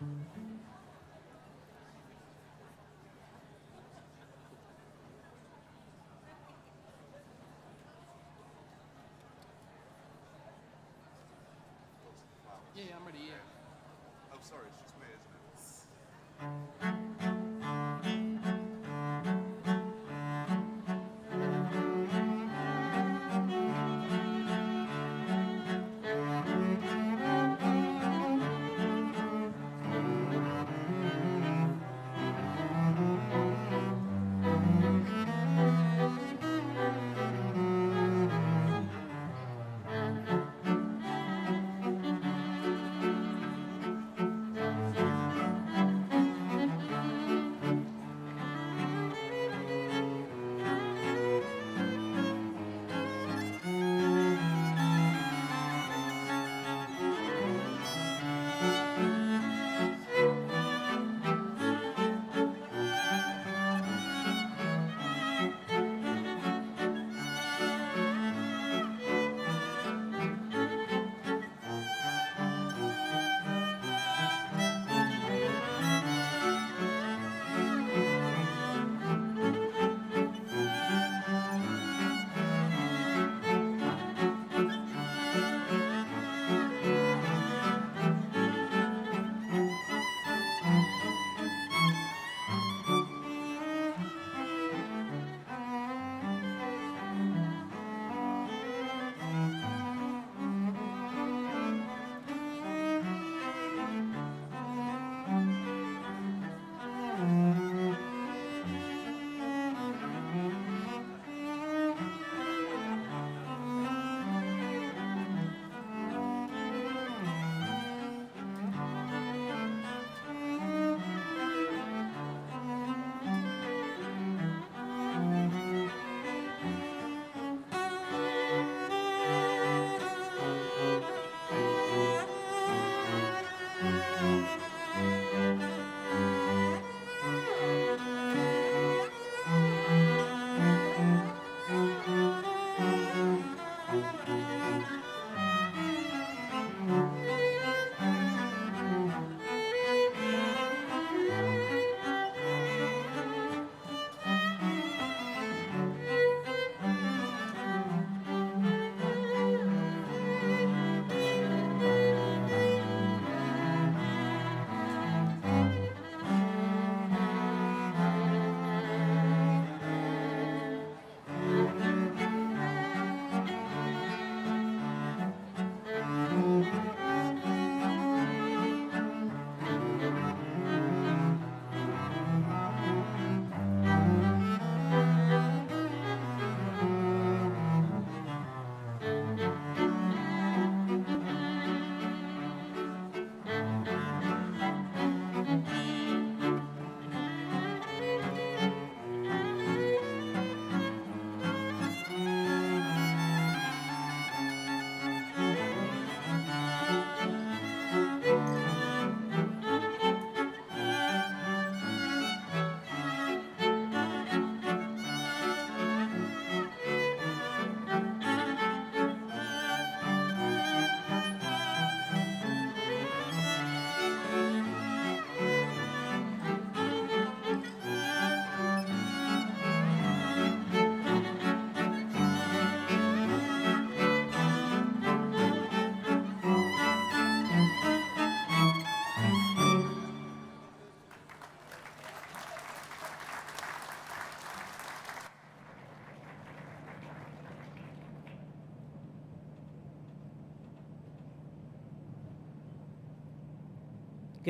Yeah, I'm ready, yeah. Oh, sorry, it's just me, isn't it?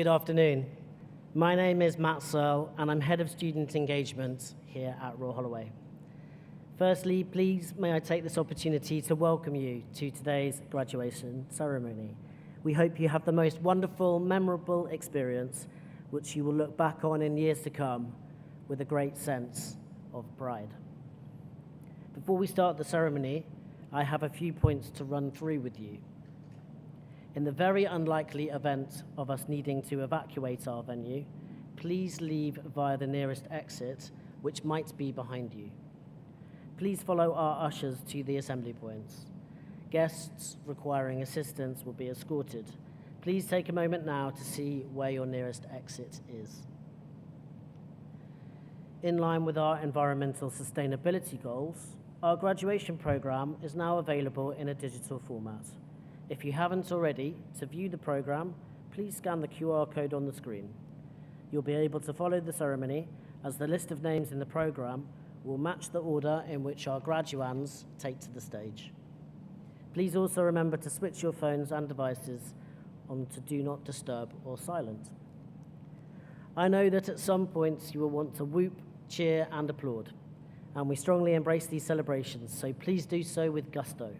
Good afternoon. My name is Matt Searle, and I'm Head of Student Engagement here at Royal Holloway. Firstly, please may I take this opportunity to welcome you to today's graduation ceremony. We hope you have the most wonderful, memorable experience, which you will look back on in years to come with a great sense of pride. Before we start the ceremony, I have a few points to run through with you. In the very unlikely event of us needing to evacuate our venue, please leave via the nearest exit, which might be behind you. Please follow our ushers to the assembly points. Guests requiring assistance will be escorted Please take a moment now to see where your nearest exit is. In line with our environmental sustainability goals, our graduation program is now available in a digital format. If you haven't already, to view the program, please scan the QR code on the screen. You'll be able to follow the ceremony as the list of names in the program will match the order in which our graduands take to the stage. Please also remember to switch your phones and devices onto Do Not Disturb or Silent. I know that at some points you will want to whoop, cheer, and applaud, and we strongly embrace these celebrations, so please do so with gusto.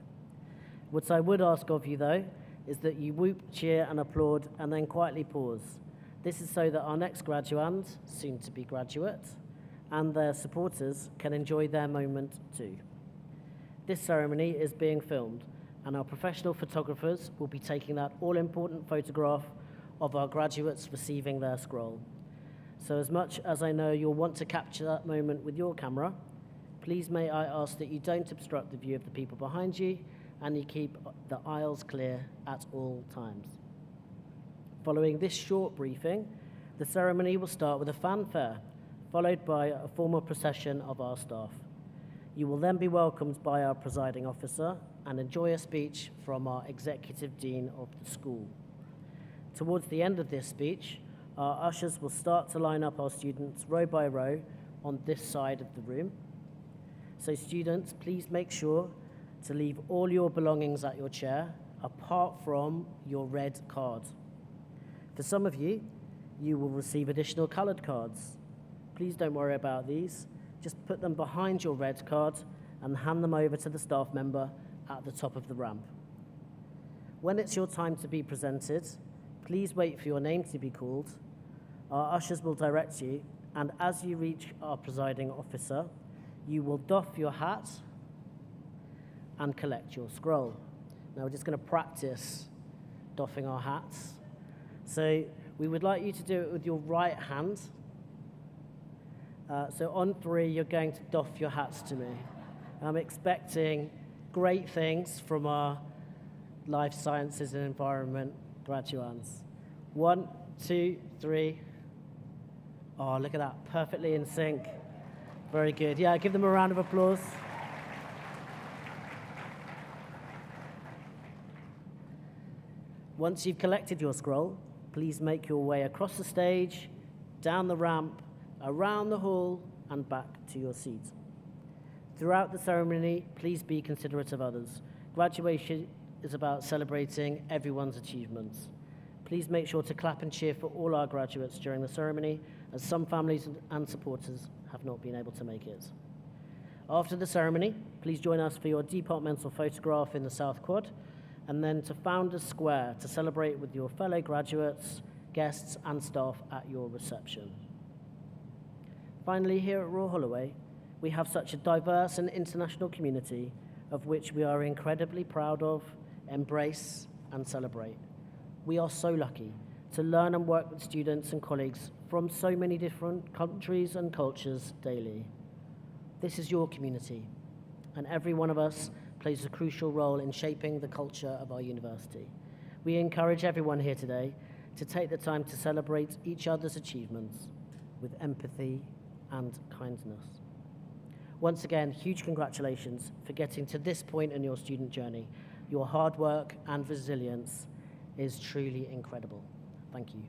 What I would ask of you, though, is that you whoop, cheer, and applaud, and then quietly pause. This is so that our next graduand, soon to be graduate, and their supporters can enjoy their moment too. This ceremony is being filmed, and our professional photographers will be taking that all-important photograph of our graduates receiving their scroll. So as much as I know you'll want to capture that moment with your camera, please may I ask that you don't obstruct the view of the people behind you and you keep the aisles clear at all times. Following this short briefing, the ceremony will start with a fanfare, followed by a formal procession of our staff. You will then be welcomed by our presiding officer and enjoy a speech from our executive dean of the school. Towards the end of this speech, our ushers will start to line up our students row by row on this side of the room. So students, please make sure to leave all your belongings at your chair, apart from your red card. For some of you, you will receive additional colored cards. Please don't worry about these. Just put them behind your red card and hand them over to the staff member at the top of the ramp. When it's your time to be presented, please wait for your name to be called. Our ushers will direct you, and as you reach our presiding officer, you will doff your hat and collect your scroll. Now we're just going to practice doffing our hats. So we would like you to do it with your right hand. So on 3, you're going to doff your hats to me. I'm expecting great things from our life sciences and environment graduands. 1, 2, 3. Oh, look at that, perfectly in sync. Very good. Yeah, give them a round of applause. Once you've collected your scroll, please make your way across the stage, down the ramp, around the hall, and back to your seat. Throughout the ceremony, please be considerate of others. Graduation is about celebrating everyone's achievements. Please make sure to clap and cheer for all our graduates during the ceremony, as some families and supporters have not been able to make it. After the ceremony, please join us for your departmental photograph in the South Quad, and then to Founders Square to celebrate with your fellow graduates, guests, and staff at your reception. Finally, here at Royal Holloway, we have such a diverse and international community of which we are incredibly proud of, embrace, and celebrate. We are so lucky to learn and work with students and colleagues from so many different countries and cultures daily. This is your community, and every one of us plays a crucial role in shaping the culture of our university. We encourage everyone here today to take the time to celebrate each other's achievements with empathy and kindness. Once again, huge congratulations for getting to this point in your student journey. Your hard work and resilience is truly incredible. Thank you.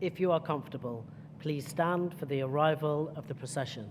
if you are comfortable, please stand for the arrival of the procession.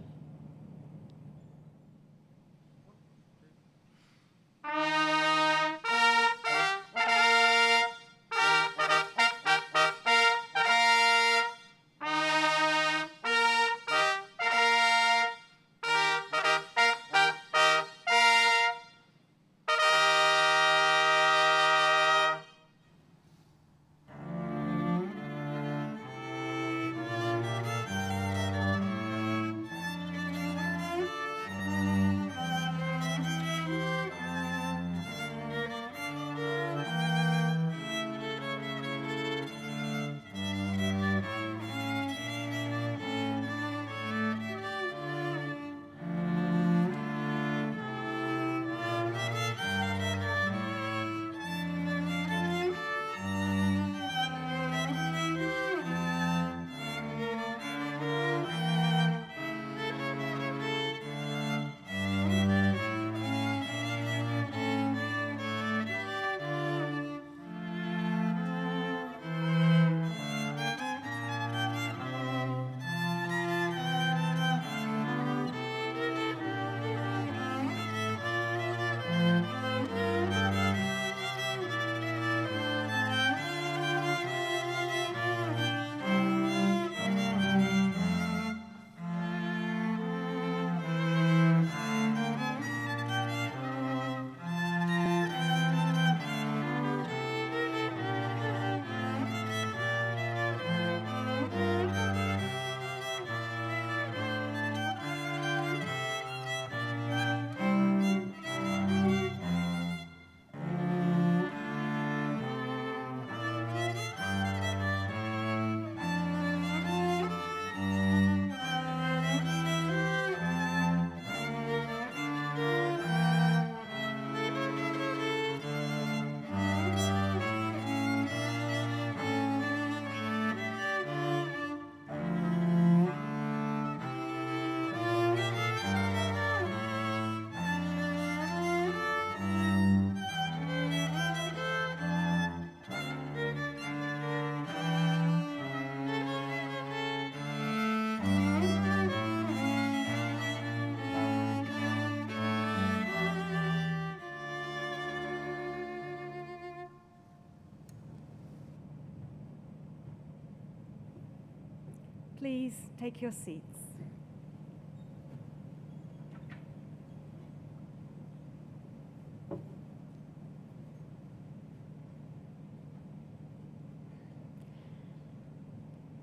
Please take your seats.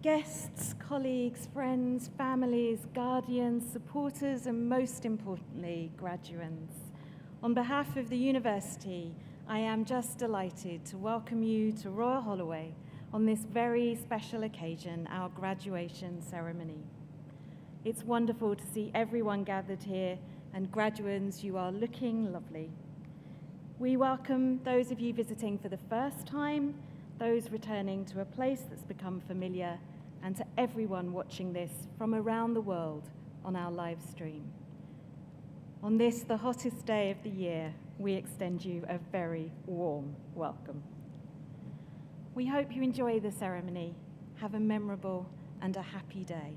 Guests, colleagues, friends, families, guardians, supporters, and most importantly, graduands. On behalf of the university, I am just delighted to welcome you to Royal Holloway on this very special occasion, our graduation ceremony. It's wonderful to see everyone gathered here, and graduands, you are looking lovely. We welcome those of you visiting for the first time, those returning to a place that's become familiar, and to everyone watching this from around the world on our live stream. On this, the hottest day of the year, we extend you a very warm welcome. We hope you enjoy the ceremony, have a memorable and a happy day.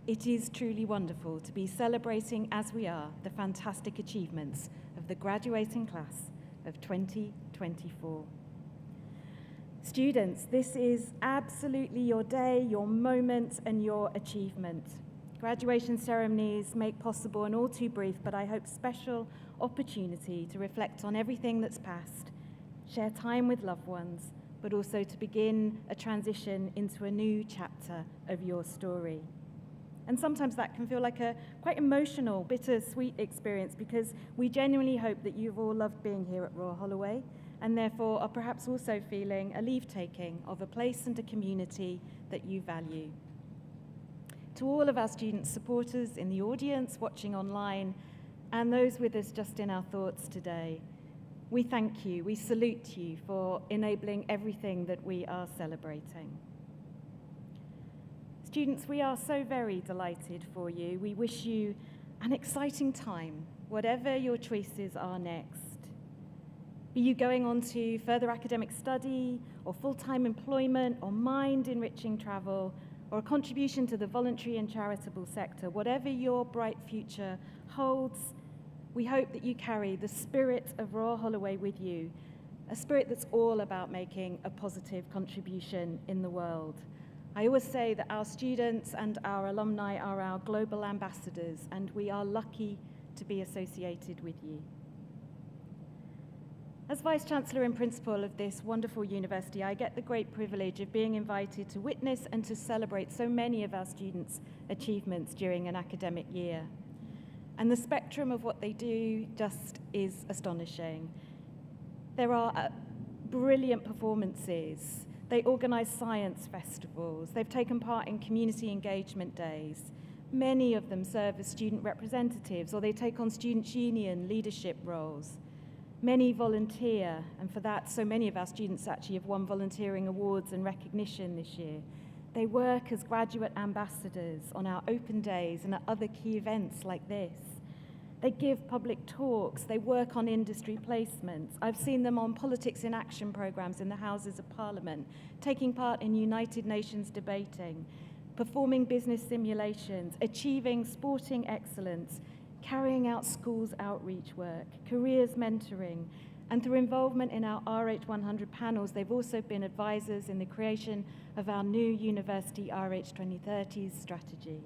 It is truly wonderful to be celebrating, as we are, the fantastic achievements of the graduating class of 2024. Students, this is absolutely your day, your moment, and your achievement. Graduation ceremonies make possible an all too brief, but I hope special opportunity to reflect on everything that's passed, share time with loved ones, but also to begin a transition into a new chapter of your story. And sometimes that can feel like a quite emotional, bittersweet experience, because we genuinely hope that you've all loved being here at Royal Holloway, and therefore are perhaps also feeling a leave-taking of a place and a community that you value. To all of our student supporters in the audience, watching online, and those with us just in our thoughts today, we thank you, we salute you for enabling everything that we are celebrating. Students, we are so very delighted for you. We wish you an exciting time, whatever your choices are next. Be you going on to further academic study, or full-time employment, or mind-enriching travel, or a contribution to the voluntary and charitable sector, whatever your bright future holds, we hope that you carry the spirit of Royal Holloway with you, a spirit that's all about making a positive contribution in the world. I always say that our students and our alumni are our global ambassadors, and we are lucky to be associated with you. As Vice-Chancellor and Principal of this wonderful university, I get the great privilege of being invited to witness and to celebrate so many of our students' achievements during an academic year. And the spectrum of what they do just is astonishing. There are brilliant performances. They organize science festivals. They've taken part in community engagement days. Many of them serve as student representatives, or they take on student union leadership roles. Many volunteer, and for that, so many of our students actually have won volunteering awards and recognition this year. They work as graduate ambassadors on our open days and at other key events like this. They give public talks, they work on industry placements. I've seen them on Politics in Action programs in the Houses of Parliament, taking part in United Nations debating, performing business simulations, achieving sporting excellence, carrying out schools outreach work, careers mentoring, and through involvement in our RH100 panels, they've also been advisors in the creation of our new University RH 2030s strategy.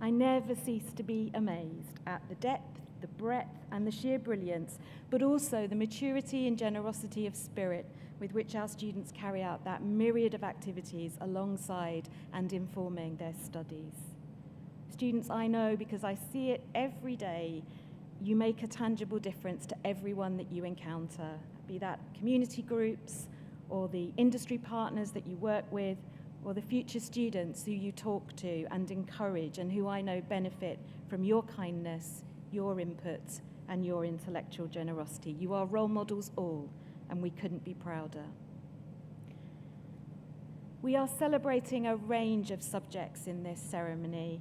I never cease to be amazed at the depth, the breadth, and the sheer brilliance, but also the maturity and generosity of spirit with which our students carry out that myriad of activities alongside and informing their studies. Students, I know because I see it every day, you make a tangible difference to everyone that you encounter, be that community groups or the industry partners that you work with, or the future students who you talk to and encourage and who I know benefit from your kindness, your input, and your intellectual generosity. You are role models all, and we couldn't be prouder. We are celebrating a range of subjects in this ceremony.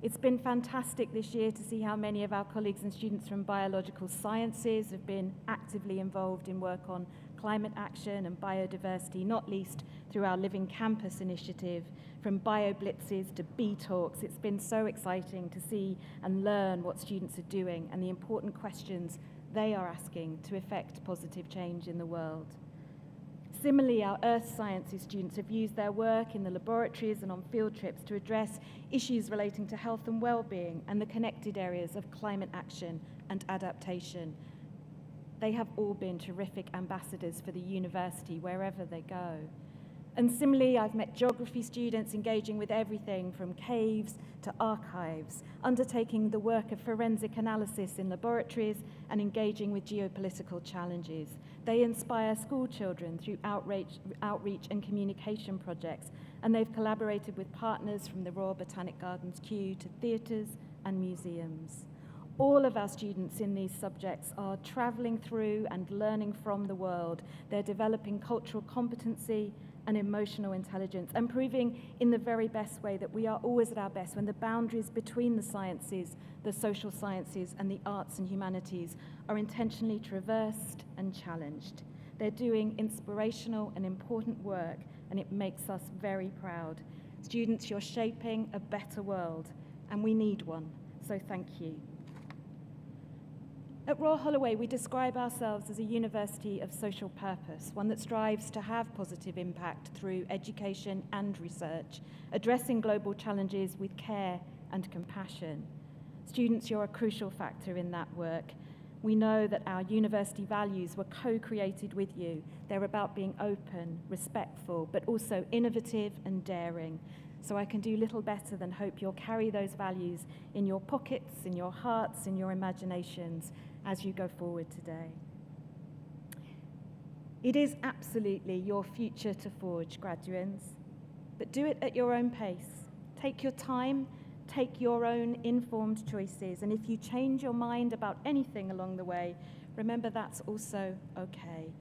It's been fantastic this year to see how many of our colleagues and students from biological sciences have been actively involved in work on climate action and biodiversity, not least through our Living Campus initiative, from bio-blitzes to bee talks. It's been so exciting to see and learn what students are doing and the important questions they are asking to effect positive change in the world. Similarly, our earth sciences students have used their work in the laboratories and on field trips to address issues relating to health and well-being and the connected areas of climate action and adaptation. They have all been terrific ambassadors for the university wherever they go. And similarly, I've met geography students engaging with everything from caves to archives, undertaking the work of forensic analysis in laboratories and engaging with geopolitical challenges. They inspire school children through outreach and communication projects, and they've collaborated with partners from the Royal Botanic Gardens Kew to theatres and museums. All of our students in these subjects are travelling through and learning from the world. They're developing cultural competency and emotional intelligence, and proving in the very best way that we are always at our best when the boundaries between the sciences, the social sciences, and the arts and humanities are intentionally traversed and challenged. They're doing inspirational and important work, and it makes us very proud. Students, you're shaping a better world, and we need one, so thank you. At Royal Holloway, we describe ourselves as a university of social purpose, one that strives to have positive impact through education and research, addressing global challenges with care and compassion. Students, you're a crucial factor in that work. We know that our university values were co-created with you. They're about being open, respectful, but also innovative and daring. So I can do little better than hope you'll carry those values in your pockets, in your hearts, in your imaginations, as you go forward today. It is absolutely your future to forge, graduates, but do it at your own pace. Take your time, take your own informed choices, and if you change your mind about anything along the way, remember that's also okay.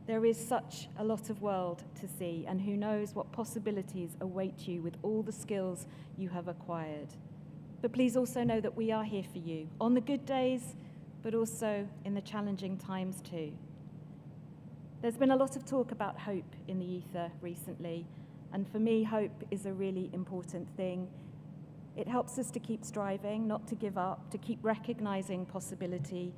There is such a lot of world to see, and who knows what possibilities await you with all the skills you have acquired. But please also know that we are here for you, on the good days, but also in the challenging times too. There's been a lot of talk about hope in the ether recently, and for me, hope is a really important thing. It helps us to keep striving, not to give up, to keep recognizing possibility,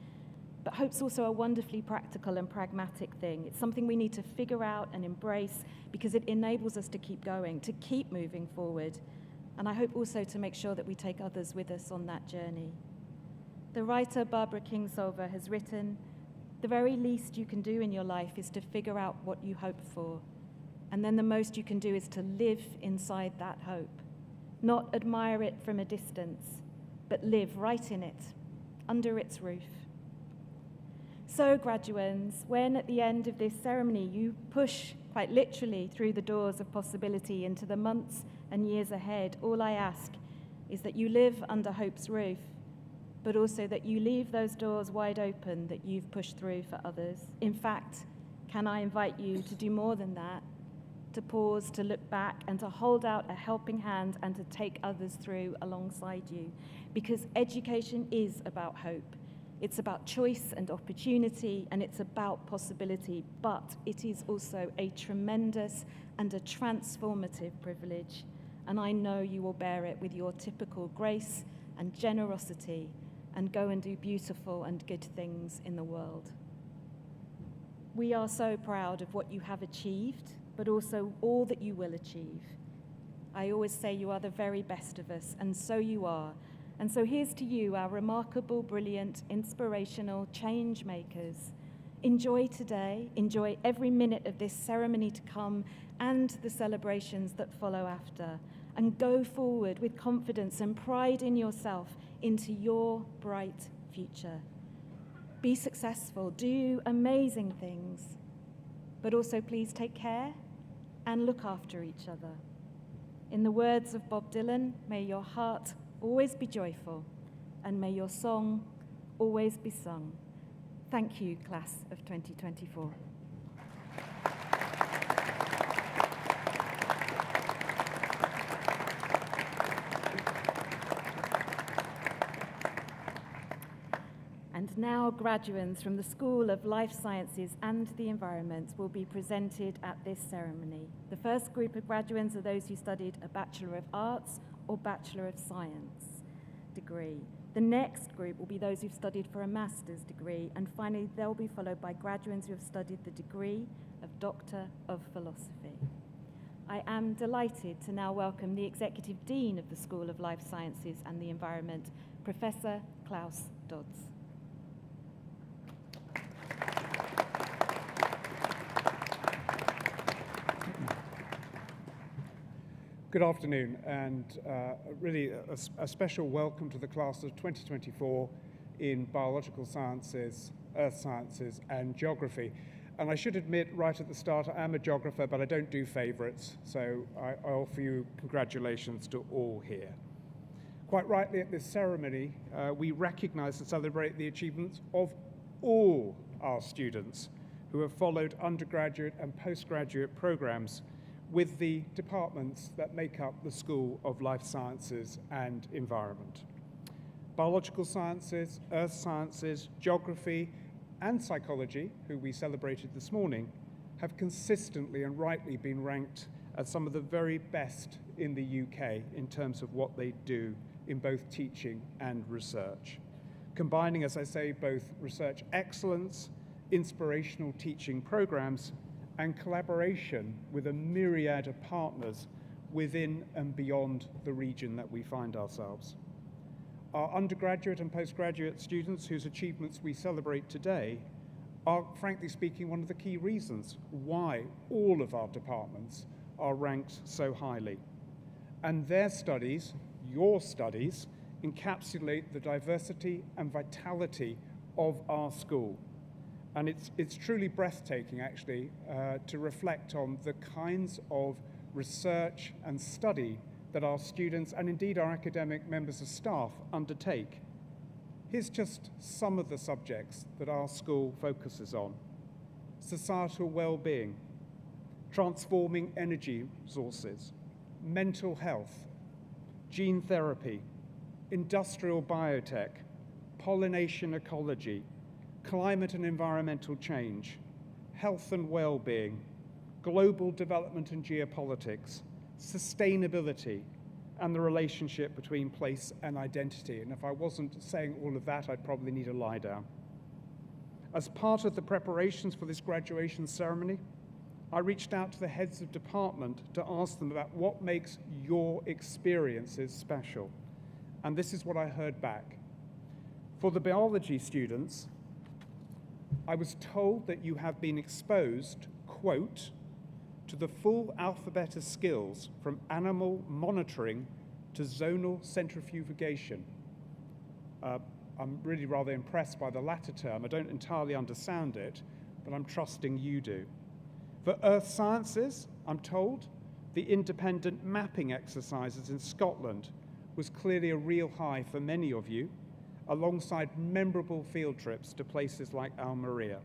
but hope's also a wonderfully practical and pragmatic thing. It's something we need to figure out and embrace because it enables us to keep going, to keep moving forward, and I hope also to make sure that we take others with us on that journey. The writer Barbara Kingsolver has written, "The very least you can do in your life is to figure out what you hope for, and then the most you can do is to live inside that hope, not admire it from a distance, but live right in it, under its roof." So, graduands, when at the end of this ceremony you push quite literally through the doors of possibility into the months and years ahead, all I ask is that you live under hope's roof, but also that you leave those doors wide open that you've pushed through for others. In fact, can I invite you to do more than that, to pause, to look back, and to hold out a helping hand and to take others through alongside you, because education is about hope. It's about choice and opportunity, and it's about possibility, but it is also a tremendous and a transformative privilege, and I know you will bear it with your typical grace and generosity and go and do beautiful and good things in the world. We are so proud of what you have achieved, but also all that you will achieve. I always say you are the very best of us, and so you are. And so here's to you, our remarkable, brilliant, inspirational change makers. Enjoy today, enjoy every minute of this ceremony to come and the celebrations that follow after, and go forward with confidence and pride in yourself into your bright future. Be successful, do amazing things, but also please take care and look after each other. In the words of Bob Dylan, may your heart always be joyful, and may your song always be sung. Thank you, class of 2024. And now graduands from the School of Life Sciences and the Environment will be presented at this ceremony. The first group of graduands are those who studied a Bachelor of Arts or Bachelor of Science degree. The next group will be those who've studied for a master's degree, and finally they'll be followed by graduates who have studied the degree of Doctor of Philosophy. I am delighted to now welcome the Executive Dean of the School of Life Sciences and the Environment, Professor Klaus Dodds. Good afternoon, and really a special welcome to the class of 2024 in biological sciences, earth sciences, and geography. And I should admit right at the start, I am a geographer, but I don't do favorites, so I offer you congratulations to all here. Quite rightly, at this ceremony, we recognize and celebrate the achievements of all our students who have followed undergraduate and postgraduate programs with the departments that make up the School of Life Sciences and Environment. Biological sciences, earth sciences, geography, and psychology, who we celebrated this morning, have consistently and rightly been ranked as some of the very best in the UK in terms of what they do in both teaching and research, combining, as I say, both research excellence, inspirational teaching programs, and collaboration with a myriad of partners within and beyond the region that we find ourselves. Our undergraduate and postgraduate students whose achievements we celebrate today are, frankly speaking, one of the key reasons why all of our departments are ranked so highly. And their studies, your studies, encapsulate the diversity and vitality of our school. And it's truly breathtaking, actually, to reflect on the kinds of research and study that our students and indeed our academic members of staff undertake. Here's just some of the subjects that our school focuses on: societal well-being, transforming energy resources, mental health, gene therapy, industrial biotech, pollination ecology, climate and environmental change, health and well-being, global development and geopolitics, sustainability, and the relationship between place and identity. And if I wasn't saying all of that, I'd probably need a lie down. As part of the preparations for this graduation ceremony, I reached out to the heads of department to ask them about what makes your experiences special. And this is what I heard back. For the biology students, I was told that you have been exposed, quote, to the full alphabet of skills from animal monitoring to zonal centrifugation. I'm really rather impressed by the latter term. I don't entirely understand it, but I'm trusting you do. For earth sciences, I'm told, the independent mapping exercises in Scotland was clearly a real high for many of you, alongside memorable field trips to places like Almeria.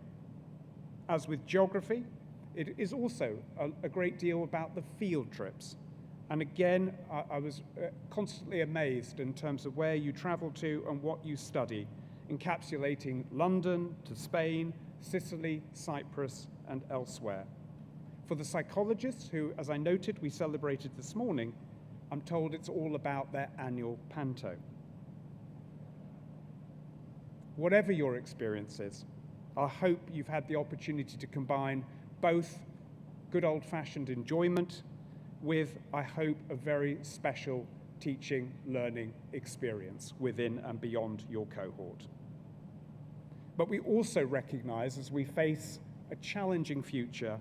As with geography, it is also a great deal about the field trips. And again, I was constantly amazed in terms of where you travel to and what you study, encapsulating London to Spain, Sicily, Cyprus, and elsewhere. For the psychologists who, as I noted, we celebrated this morning, I'm told it's all about their annual panto. Whatever your experience is, I hope you've had the opportunity to combine both good old-fashioned enjoyment with, I hope, a very special teaching, learning experience within and beyond your cohort. But we also recognize, as we face a challenging future,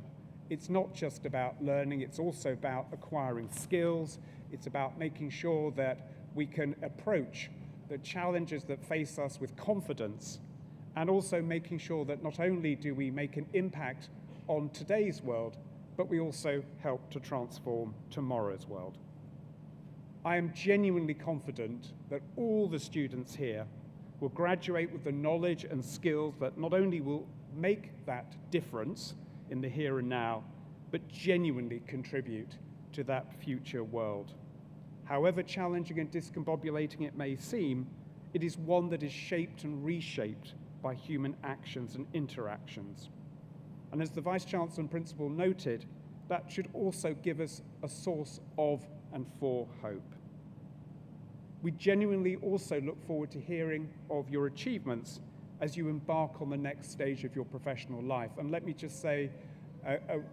it's not just about learning, it's also about acquiring skills. It's about making sure that we can approach the challenges that face us with confidence, and also making sure that not only do we make an impact on today's world, but we also help to transform tomorrow's world. I am genuinely confident that all the students here will graduate with the knowledge and skills that not only will make that difference in the here and now, but genuinely contribute to that future world. However challenging and discombobulating it may seem, it is one that is shaped and reshaped by human actions and interactions. And as the Vice-Chancellor and Principal noted, that should also give us a source of and for hope. We genuinely also look forward to hearing of your achievements as you embark on the next stage of your professional life. And let me just say,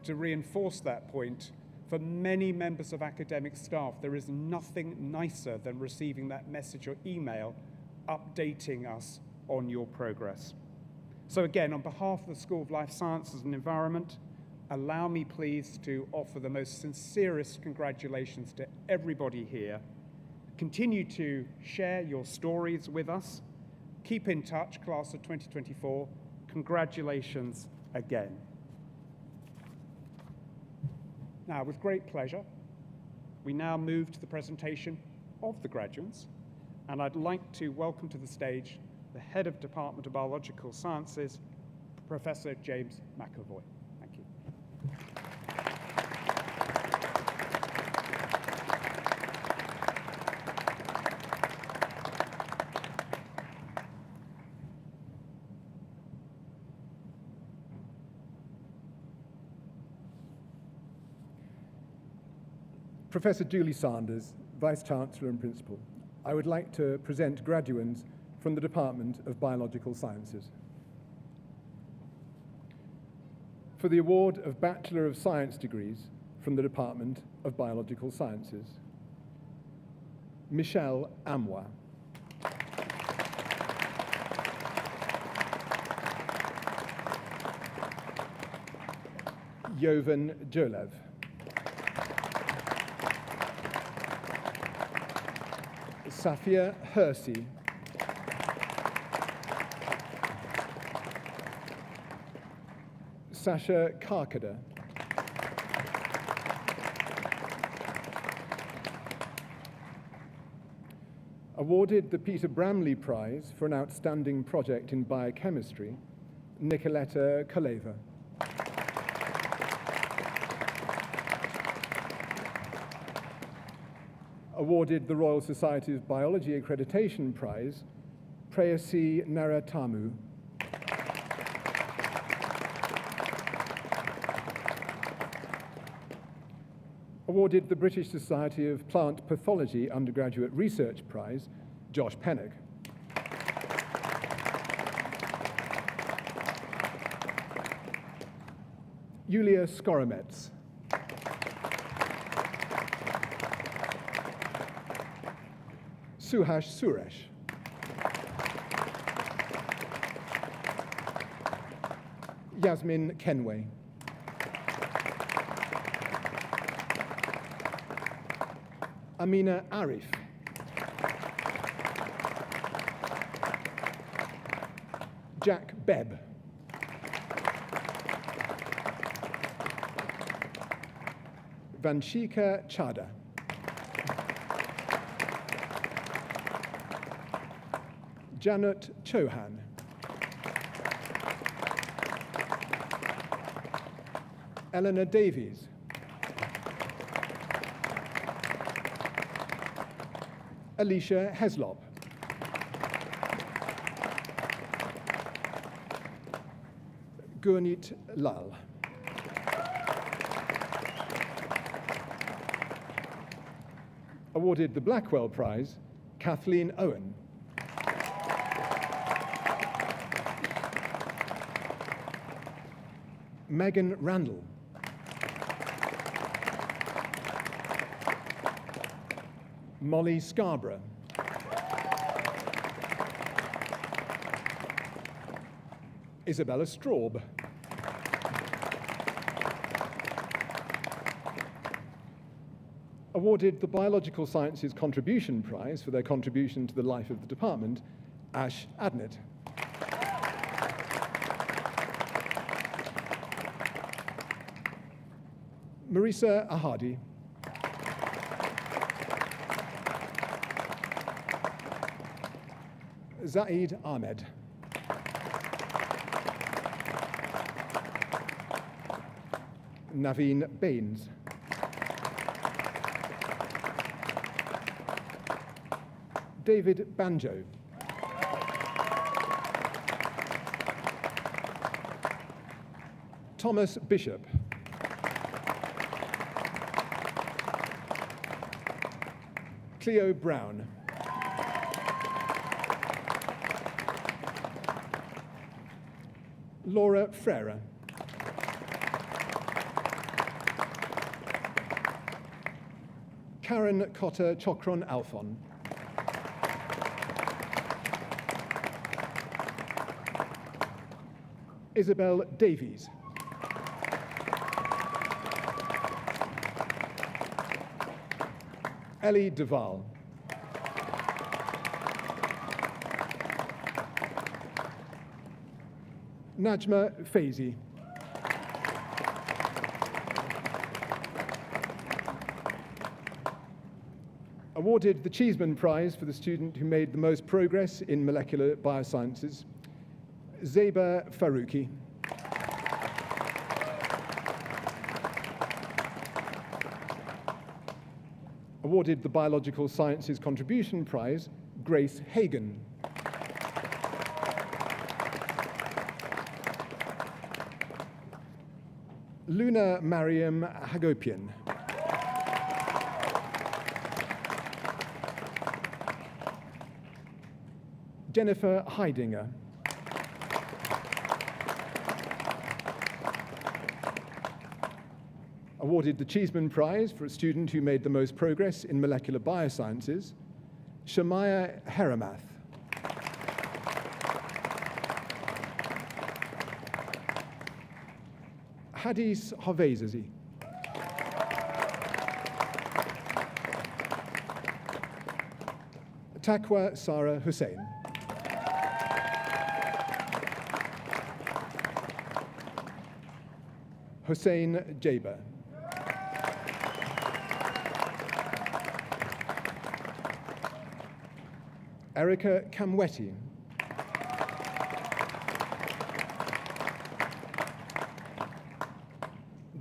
to reinforce that point, for many members of academic staff, there is nothing nicer than receiving that message or email updating us on your progress. So again, on behalf of the School of Life Sciences and Environment, allow me please to offer the most sincerest congratulations to everybody here. Continue to share your stories with us. Keep in touch, class of 2024. Congratulations again. Now, with great pleasure, we now move to the presentation of the graduates, and I'd like to welcome to the stage the Head of Department of Biological Sciences, Professor James McAvoy. Thank you. Professor Julie Sanders, Vice-Chancellor and Principal, I would like to present graduands from the Department of Biological Sciences. For the award of Bachelor of Science degrees from the Department of Biological Sciences, Michelle Amwa. Jovan Jolev. Safia Hersey. Sasha Karkada. Awarded the Peter Bramley Prize for an outstanding project in biochemistry, Nicoletta Koleva. Awarded the Royal Society's Biology Accreditation Prize, Prayasi Naratamu. Awarded the British Society of Plant Pathology Undergraduate Research Prize, Josh Pennock. Yulia Skoromets. Suhash Suresh. Yasmin Kenway. Amina Arif. Jack Bebb. Vanshika Chada. Janut Chauhan. Eleanor Davies. Alicia Heslop. Gurnit Lal. Awarded the Blackwell Prize, Kathleen Owen. Megan Randall. Molly Scarborough. Isabella Straub. Awarded the Biological Sciences Contribution Prize for their contribution to the life of the department, Ash Adnett. Marisa Ahadi. Zaid Ahmed. Naveen Baines. David Banjo. Thomas Bishop. Cleo Brown. Laura Frere. Karen Cotter Chokron Alphon. Isabel Davies. Ellie Duval. Najma Faizi. Awarded the Cheeseman Prize for the student who made the most progress in molecular biosciences, Zeba Faruqi. Awarded the Biological Sciences Contribution Prize, Grace Hagan. Luna Mariam Hagopian. Jennifer Heidinger. Awarded the Cheeseman Prize for a student who made the most progress in molecular biosciences, Shamaya Heramath. Hadis Hovezazi. Takwa Sarah Hussein. Hussein Jaber. Erica Kamweti.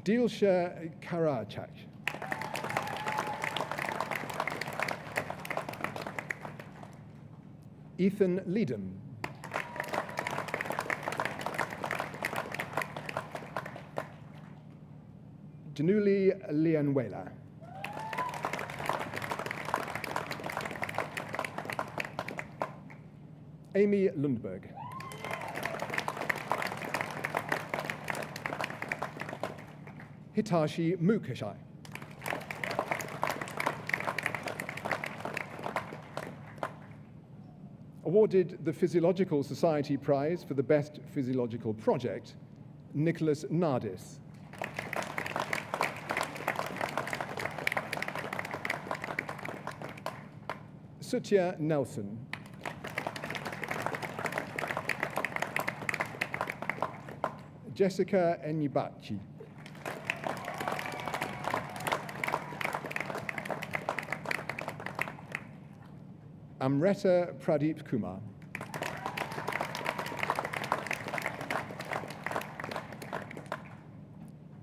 Dilsha Karachak. Ethan Leedham. Januli Lianwela. Amy Lundberg. Hitashi Mukashai. Awarded the Physiological Society Prize for the Best Physiological Project, Nicholas Nardis. Sutya Nelson. Jessica Enyibachi. Amrita Pradeep Kumar.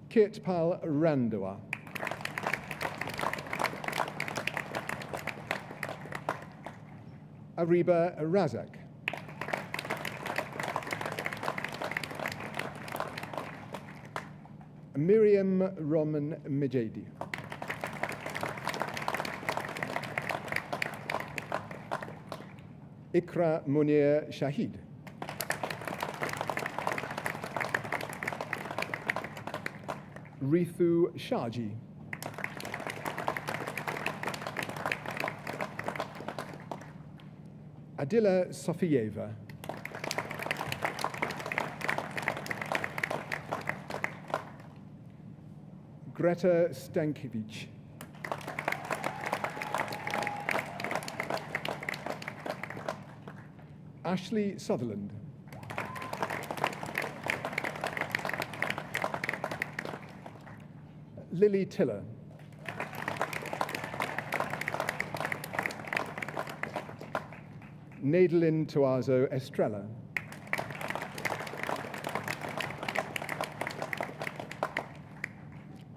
Kirtpal Randawa. Ariba Razak. Miriam Roman Mejadi. Ikra Munir Shahid. Rithu Shaji. Adila Sofiyeva. Greta Stankiewicz. Ashley Sutherland. Lily Tiller. Nadalyn Tuazo Estrella.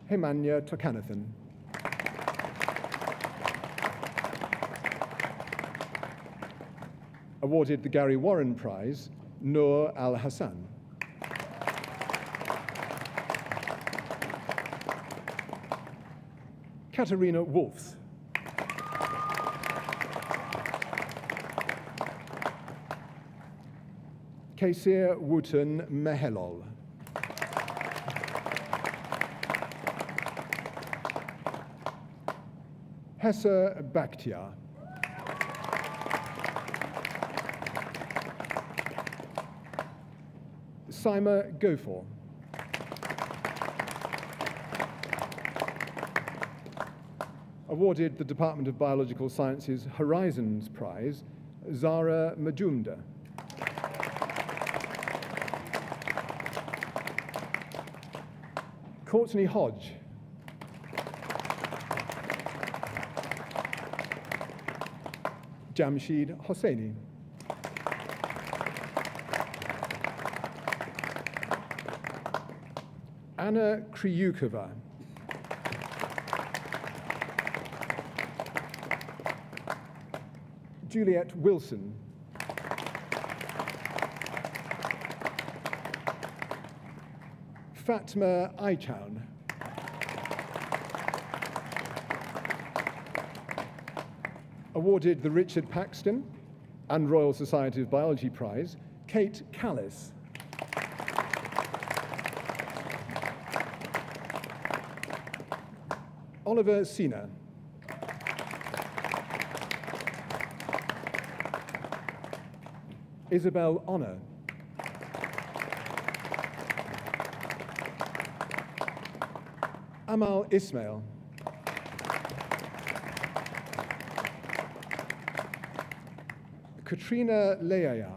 Hemanya Tokanathan. Awarded the Gary Warren Prize, Noor Al-Hassan. Katerina Wolfs. Kaysir Wooten Mehelol. Hessa Bakhtiar. Sima Gofor. Awarded the Department of Biological Sciences Horizons Prize, Zara Majumdar. Courtney Hodge. Jamshid Hosseini. Anna Kryukova. Juliet Wilson. Fatma Aichown. Awarded the Richard Paxton and Royal Society of Biology Prize, Kate Callis. Oliver Sina. Isabel Honor. Amal Ismail. Katrina Leaya.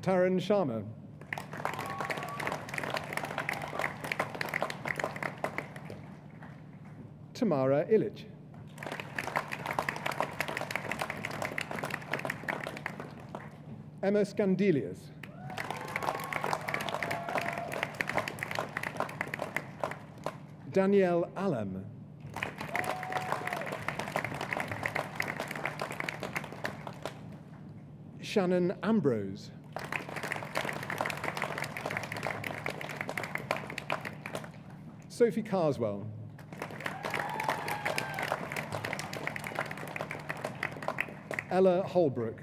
Taran Sharma. Tamara Illich. Emma Scandelius. Danielle Alam. Shannon Ambrose. Sophie Carswell. Ella Holbrook.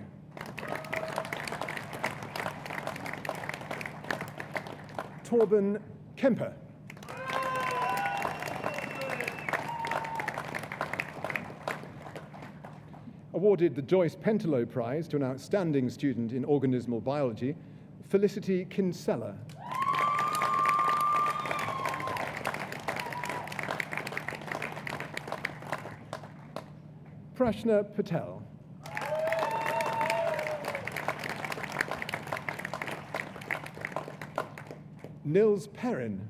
Torben Kemper. Awarded the Joyce Pentelow Prize to an outstanding student in organismal biology, Felicity Kinsella. Prashna Patel. Nils Perrin.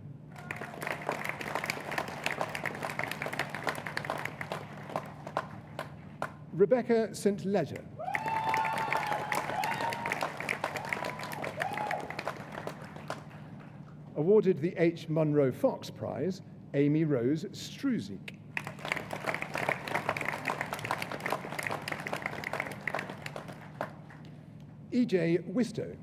Rebecca St. Ledger. Awarded the H. Munro Fox Prize, Amy Rose Struzik. E.J. Wistow.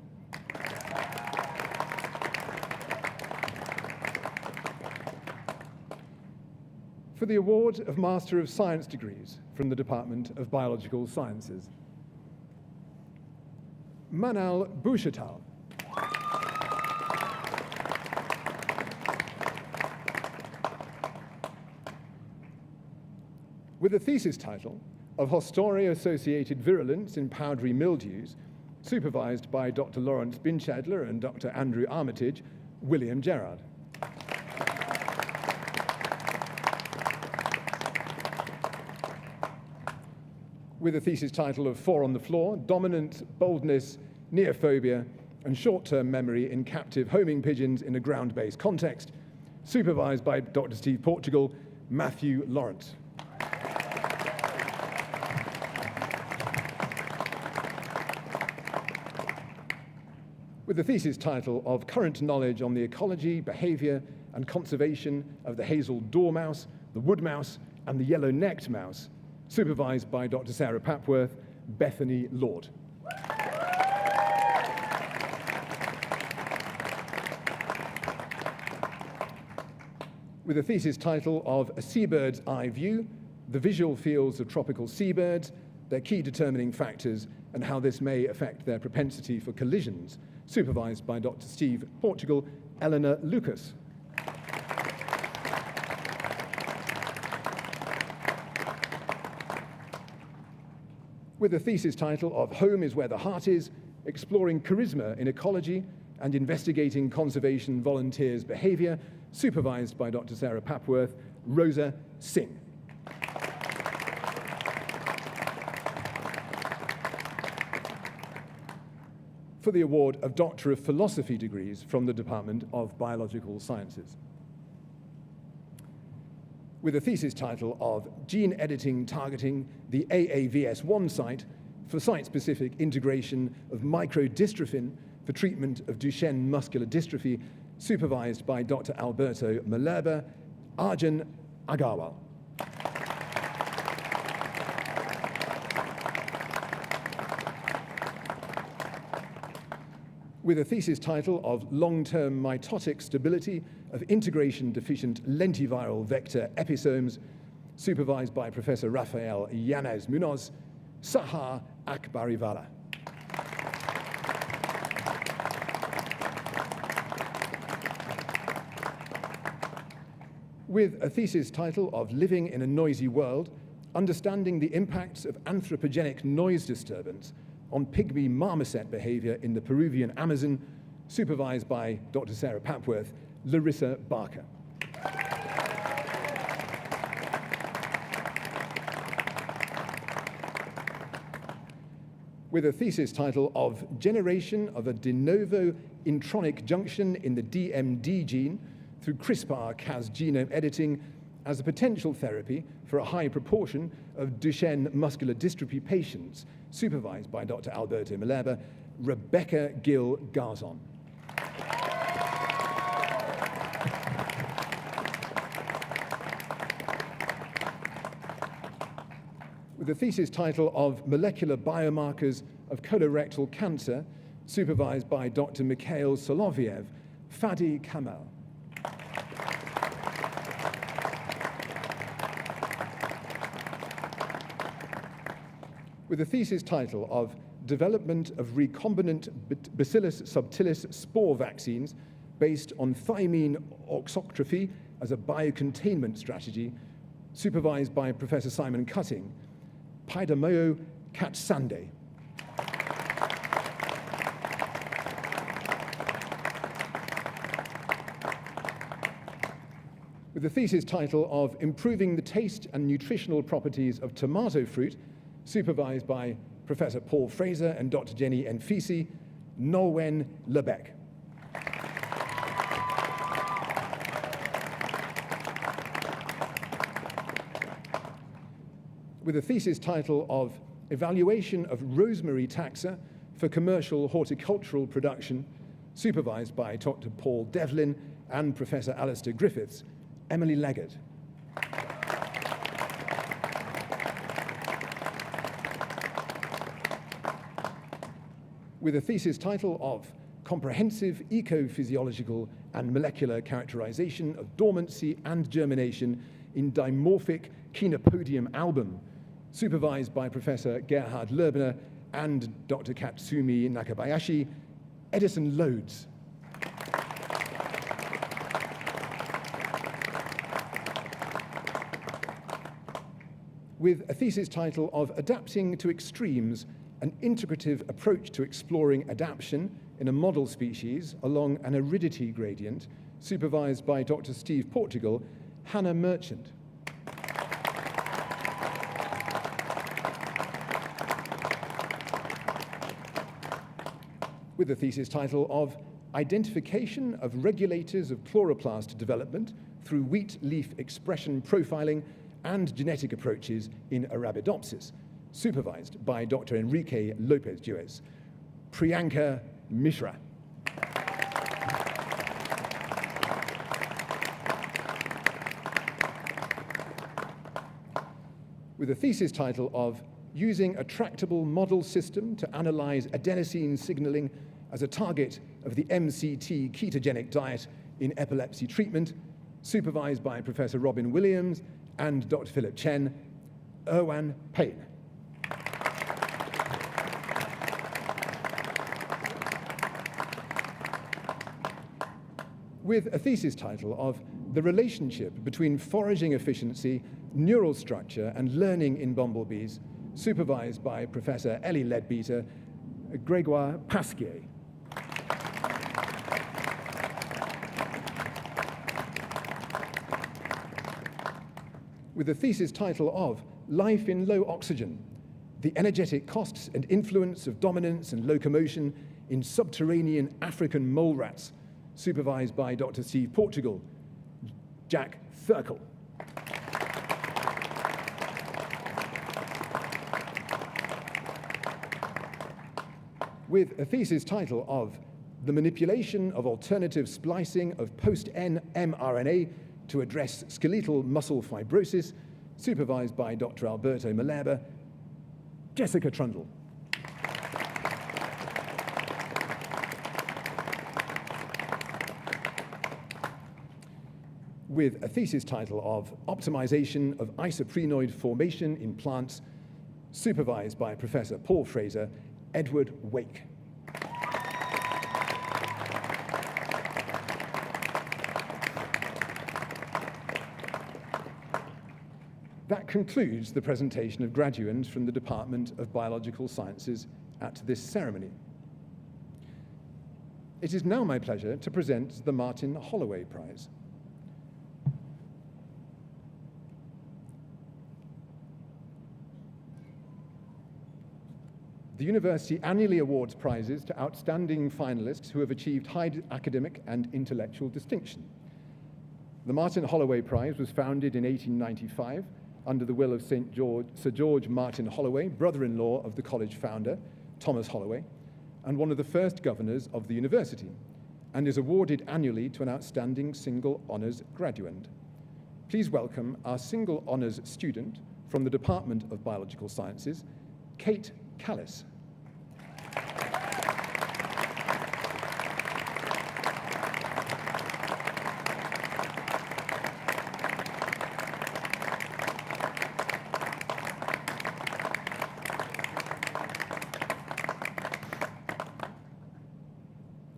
For the award of Master of Science degrees from the Department of Biological Sciences, Manal Bhushatal. With the thesis title of Hostoria-Associated Virulence in Powdery Mildews, supervised by Dr. Lawrence Binchadler and Dr. Andrew Armitage, William Gerard. With a thesis title of Four on the Floor, Dominant Boldness, Neophobia, and Short-Term Memory in Captive Homing Pigeons in a Ground-Based Context, supervised by Dr. Steve Portugal, Matthew Lawrence. With the thesis title of Current Knowledge on the Ecology, Behavior, and Conservation of the Hazel Dormouse, the Wood Mouse, and the Yellow-Necked Mouse, supervised by Dr. Sarah Papworth, Bethany Lord. With a thesis title of A Seabird's Eye View, the Visual Fields of Tropical Seabirds, their key determining factors, and how this may affect their propensity for collisions, supervised by Dr. Steve Portugal, Eleanor Lucas. With a thesis title of Home is Where the Heart Is, Exploring Charisma in Ecology and Investigating Conservation Volunteers' Behavior, supervised by Dr. Sarah Papworth, Rosa Singh. For the award of Doctor of Philosophy degrees from the Department of Biological Sciences. With a thesis title of Gene Editing Targeting the AAVS1 site for site-specific integration of microdystrophin for treatment of Duchenne muscular dystrophy, supervised by Dr. Alberto Malerba, Arjun Agarwal. With a thesis title of Long-Term Mitotic Stability of Integration-Deficient Lentiviral Vector Episomes, supervised by Professor Rafael Yanez Munoz, Sahar Akbarivala. With a thesis title of Living in a Noisy World, Understanding the Impacts of Anthropogenic Noise Disturbance on pygmy marmoset behavior in the Peruvian Amazon, supervised by Dr. Sarah Papworth, Larissa Barker. With a thesis title of Generation of a de novo intronic junction in the DMD gene through CRISPR-Cas genome editing as a potential therapy for a high proportion of Duchenne muscular dystrophy patients, supervised by Dr. Alberto Malerba, Rebecca Gill Garzon. With with the thesis title of Molecular Biomarkers of Colorectal Cancer, supervised by Dr. Mikhail Soloviev, Fadi Kamal. With the thesis title of Development of Recombinant Bacillus subtilis Spore Vaccines based on Thymine Auxotrophy as a Biocontainment Strategy, supervised by Professor Simon Cutting, Paidamoyo Katsande. With the thesis title of Improving the Taste and Nutritional Properties of Tomato Fruit, supervised by Professor Paul Fraser and Dr. Jenny Enfisi, Nolwenn Lebec. With a thesis title of Evaluation of Rosemary Taxa for Commercial Horticultural Production, supervised by Dr. Paul Devlin and Professor Alistair Griffiths, Emily Leggett. With a thesis title of Comprehensive Ecophysiological and Molecular Characterization of Dormancy and Germination in Dimorphic Chenopodium album, supervised by Professor Gerhard Lerbner and Dr. Katsumi Nakabayashi, Edison Loads. With a thesis title of Adapting to Extremes, an integrative approach to exploring adaptation in a model species along an aridity gradient, supervised by Dr. Steve Portugal, Hannah Merchant. With the thesis title of Identification of Regulators of Chloroplast Development through Wheat Leaf Expression Profiling and Genetic Approaches in Arabidopsis, supervised by Dr. Enrique Lopez-Duez, Priyanka Mishra. With a thesis title of Using a Tractable Model System to Analyze Adenosine Signaling as a Target of the MCT Ketogenic Diet in Epilepsy Treatment, supervised by Professor Robin Williams and Dr. Philip Chen, Erwan Payne. With a thesis title of The Relationship Between Foraging Efficiency, Neural Structure, and Learning in Bumblebees, supervised by Professor Ellie Leadbeater, Gregoire Pasquier. With a thesis title of Life in Low Oxygen, the energetic costs and influence of dominance and locomotion in subterranean African mole rats, supervised by Dr. Steve Portugal, Jack Thurkel. With a thesis title of The Manipulation of Alternative Splicing of Post-N mRNA to Address Skeletal Muscle Fibrosis, supervised by Dr. Alberto Malherbe, Jessica Trundle. With a thesis title of Optimization of Isoprenoid Formation in Plants, supervised by Professor Paul Fraser, Edward Wake. That concludes the presentation of graduates from the Department of Biological Sciences at this ceremony. It is now my pleasure to present the Martin Holloway Prize. The university annually awards prizes to outstanding finalists who have achieved high academic and intellectual distinction. The Martin Holloway Prize was founded in 1895 under the will of Sir George Martin Holloway, brother-in-law of the college founder, Thomas Holloway, and one of the first governors of the university, and is awarded annually to an outstanding single honours graduand. Please welcome our single honours student from the Department of Biological Sciences, Kate Callis.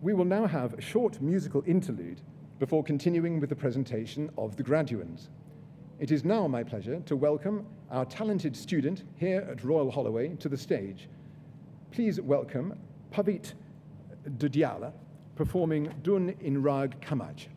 We will now have a short musical interlude before continuing with the presentation of the graduands. It is now my pleasure to welcome our talented student here at Royal Holloway to the stage. Please welcome Pavit Dudyala performing Dun in Rag Kamaj.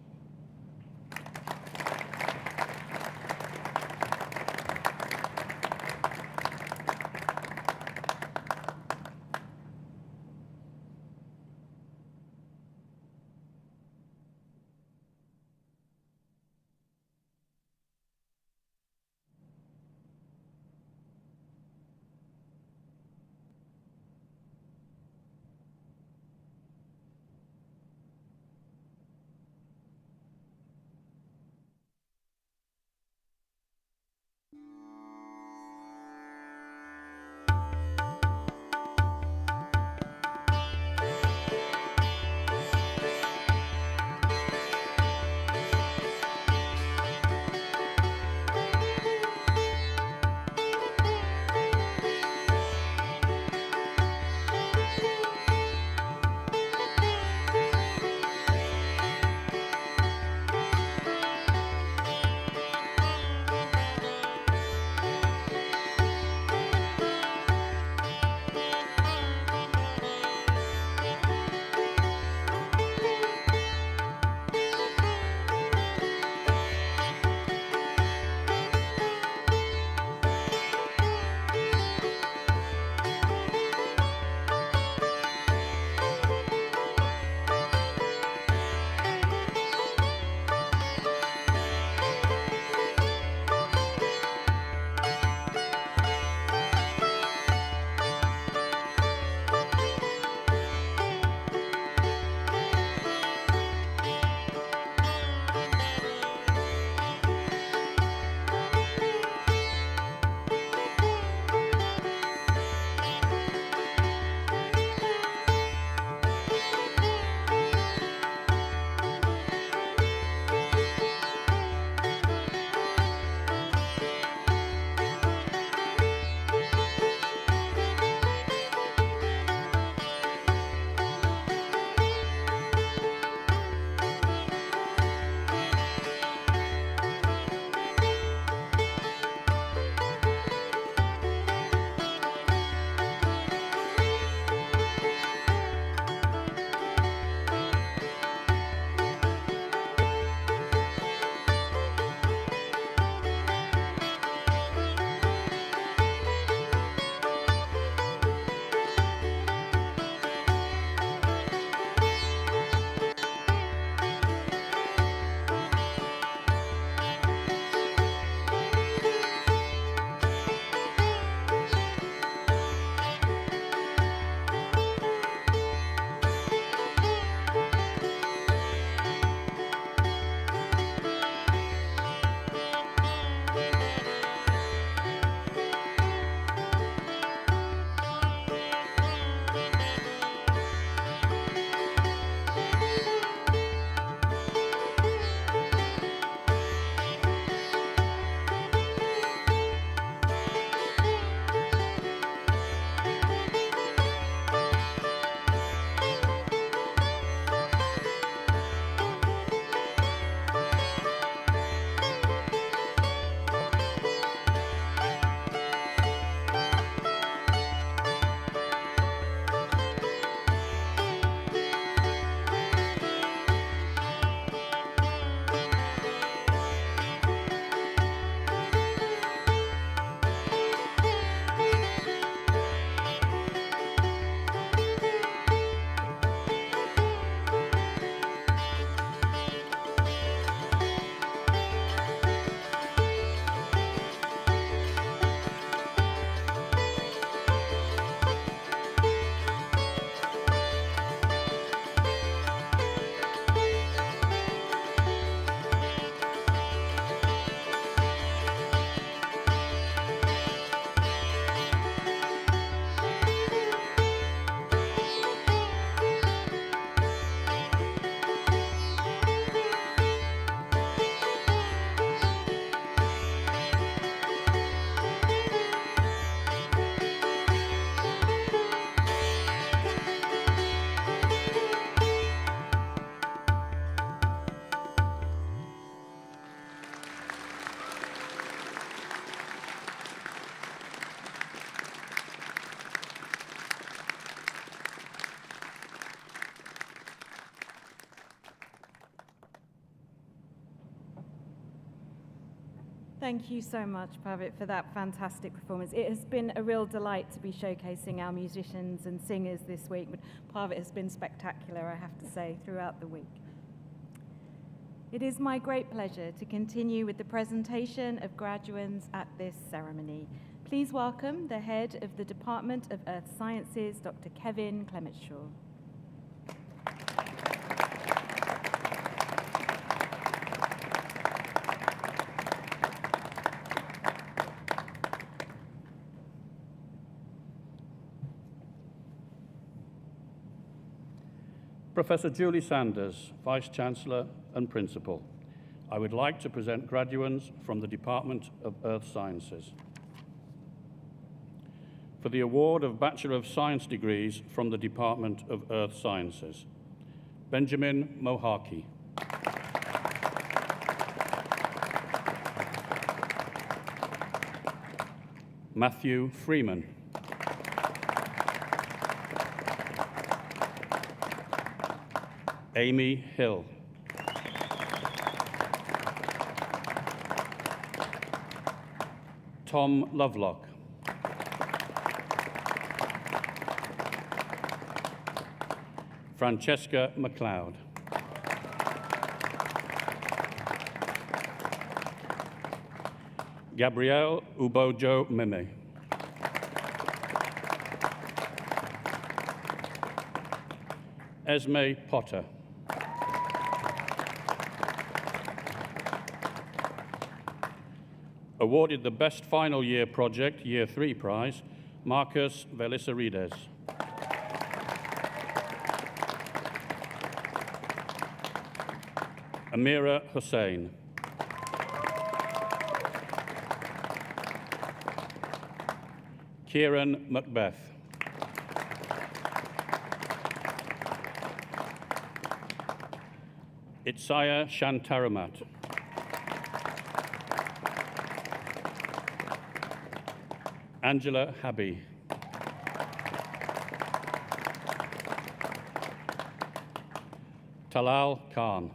Thank you so much, Pravit, for that fantastic performance. It has been a real delight to be showcasing our musicians and singers this week, but Pravit has been spectacular, I have to say, throughout the week. It is my great pleasure to continue with the presentation of graduands at this ceremony. Please welcome the head of the Department of Earth Sciences, Dr. Kevin Clemetshaw. Professor Julie Sanders, Vice-Chancellor and Principal, I would like to present graduands from the Department of Earth Sciences. For the award of Bachelor of Science degrees from the Department of Earth Sciences, Benjamin Mohaki. Matthew Freeman. Amy Hill. Tom Lovelock. Francesca MacLeod. Gabrielle Ubojo Meme. Esme Potter. Awarded the Best Final Year Project Year 3 prize, Marcus Velisarides. Amira Hussain. Kieran Macbeth. Itzaya Shantaramat. Angela Habby. Talal Khan.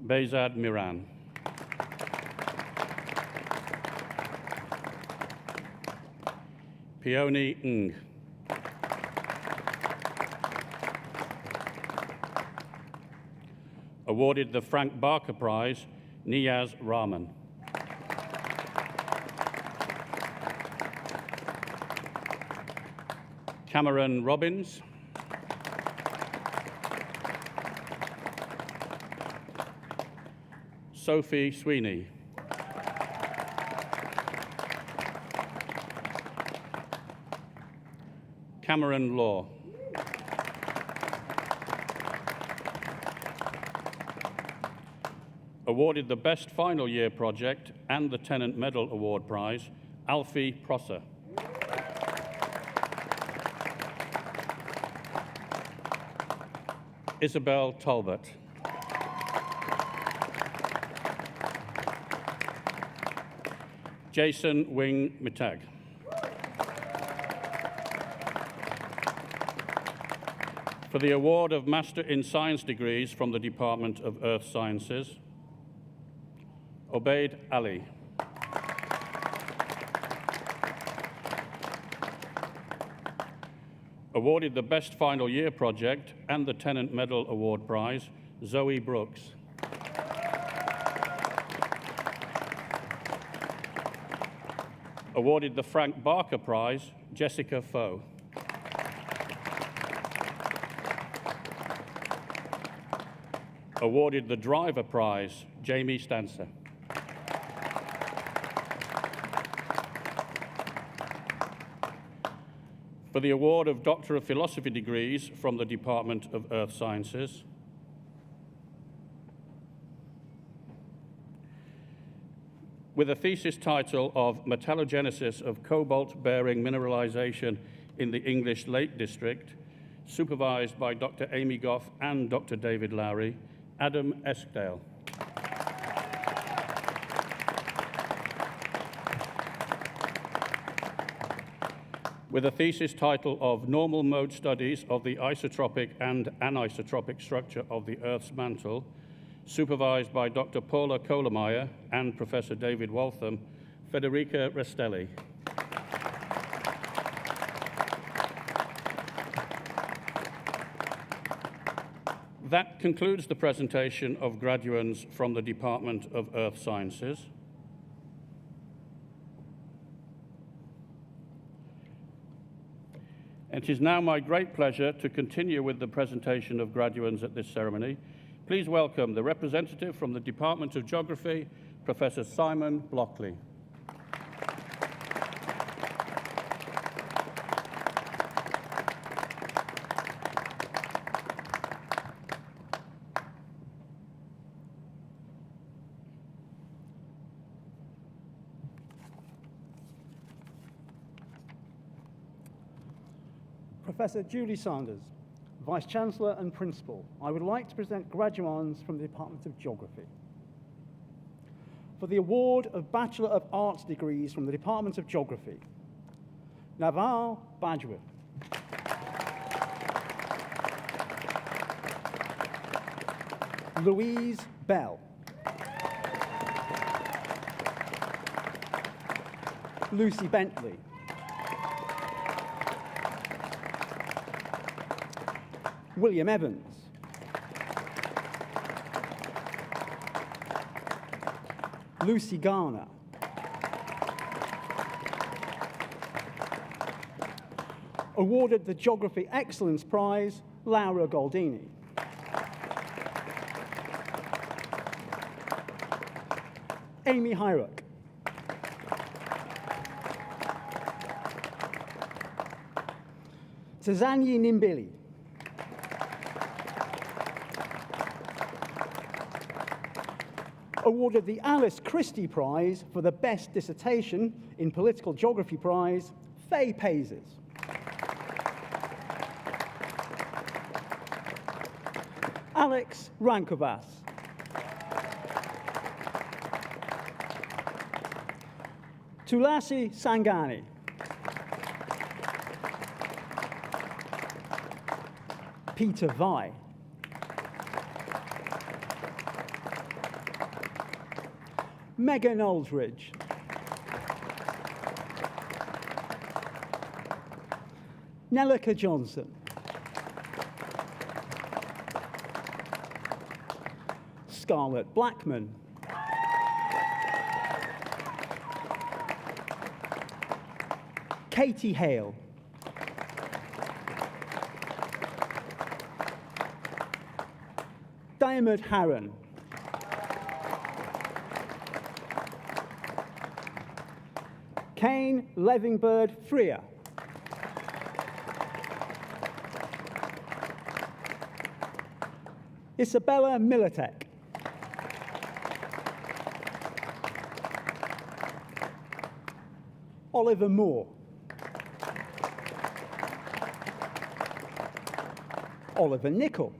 Behzad Miran. Peony Ng. Awarded the Frank Barker Prize, Niyaz Rahman. Cameron Robbins. Sophie Sweeney. Cameron Law. Awarded the Best Final Year Project and the Tennant Medal Award Prize, Alfie Prosser. Isabel Talbot. Jason Wing Mitag. For the award of Master in Science degrees from the Department of Earth Sciences, Obaid Ali. Awarded the Best Final Year Project and the Tennant Medal Award Prize, Zoe Brooks. Awarded the Frank Barker Prize, Jessica Foe. Awarded the Driver Prize, Jamie Stancer. For the award of Doctor of Philosophy degrees from the Department of Earth Sciences, with a thesis title of Metallogenesis of Cobalt-Bearing Mineralization in the English Lake District, supervised by Dr. Amy Goff and Dr. David Lowry, Adam Eskdale. with a thesis title of Normal Mode Studies of the Isotropic and Anisotropic Structure of the Earth's Mantle, supervised by Dr. Paula Kohlemeyer and Professor David Waltham, Federica Restelli. That concludes the presentation of graduands from the Department of Earth Sciences. It is now my great pleasure to continue with the presentation of graduands at this ceremony. Please welcome the representative from the Department of Geography, Professor Simon Blockley. Professor Julie Sanders, Vice-Chancellor and Principal, I would like to present graduands from the Department of Geography. For the award of Bachelor of Arts degrees from the Department of Geography, Naval Bajwa, Louise Bell, Lucy Bentley, William Evans, Lucy Garner, awarded the Geography Excellence Prize, Laura Goldini. Amy Hyruck, Sazanyi Nimbili, awarded the Alice Christie Prize for the Best Dissertation in Political Geography Prize, Faye Pazes. Alex Rankovas, Tulasi Sangani, Peter Vai, Megan Aldridge, Nellika Johnson, Scarlett Blackman, Katie Hale, Diarmuid Harron, Kane Levingbird Freer, Isabella Militek, Oliver Moore, Oliver Nicol,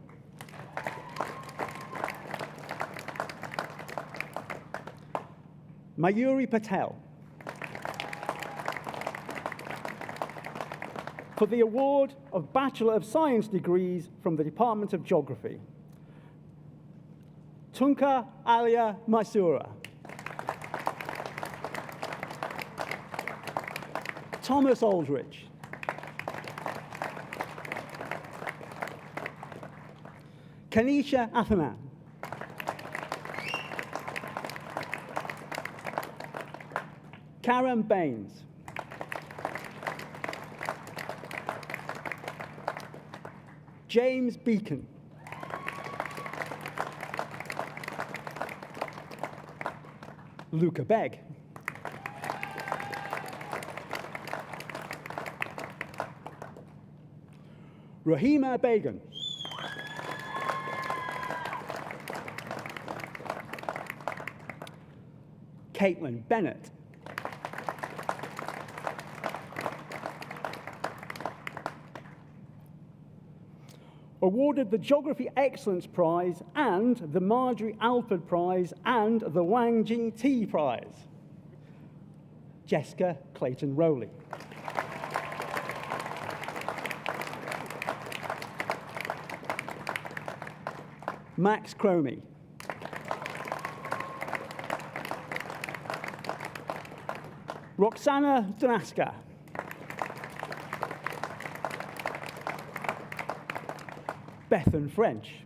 Mayuri Patel. For the award of Bachelor of Science degrees from the Department of Geography, Tunka Alia Maisura, Thomas Aldrich, Kanisha Athaman, Karen Baines, James Beacon, Luca Begg, Rahima Began, Caitlin Bennett, awarded the Geography Excellence Prize and the Marjorie Alford Prize and the Wang Jing-Ti Prize, Jessica Clayton Rowley. Max Cromie. Roxana Danaska. Bethan French.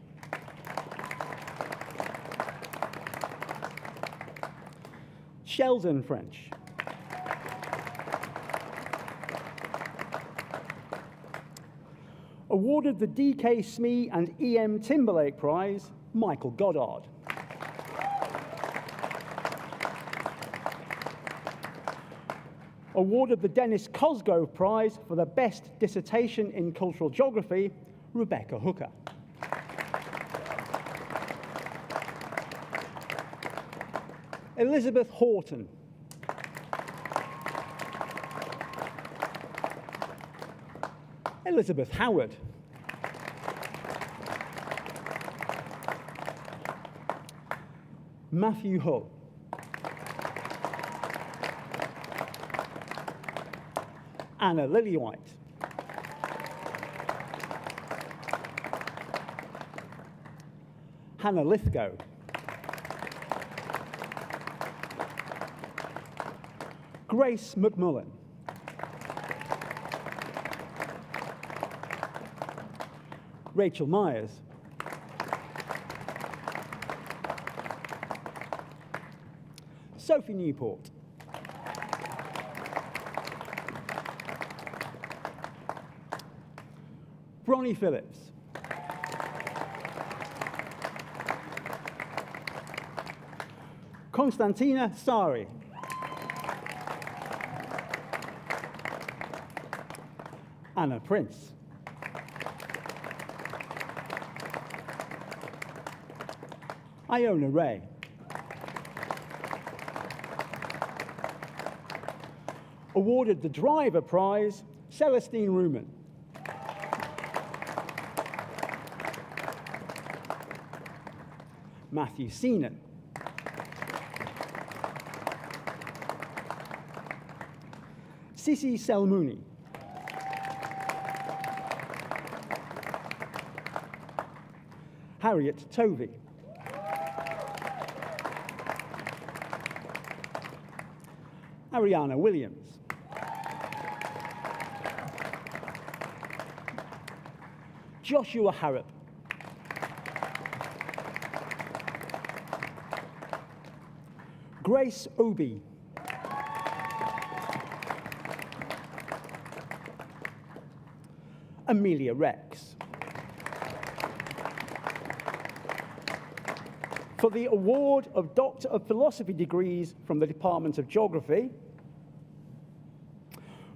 Sheldon French. Awarded the D.K. Smee and E.M. Timberlake Prize, Michael Goddard. Awarded the Dennis Cosgrove Prize for the best dissertation in cultural geography, Rebecca Hooker. Elizabeth Horton. Elizabeth Howard. Matthew Hull. Anna Lillywhite. Hannah Lithgow. Grace McMullen. Rachel Myers. Sophie Newport. Bronnie Phillips. Konstantina Sari. Anna Prince. Iona Ray. Awarded the Driver Prize, Celestine Ruman. Matthew Seenan. Sissy Selmouni. Harriet Tovey. Ariana Williams. Joshua Harrop. Grace Obi. Amelia Rex. For the award of Doctor of Philosophy degrees from the Department of Geography,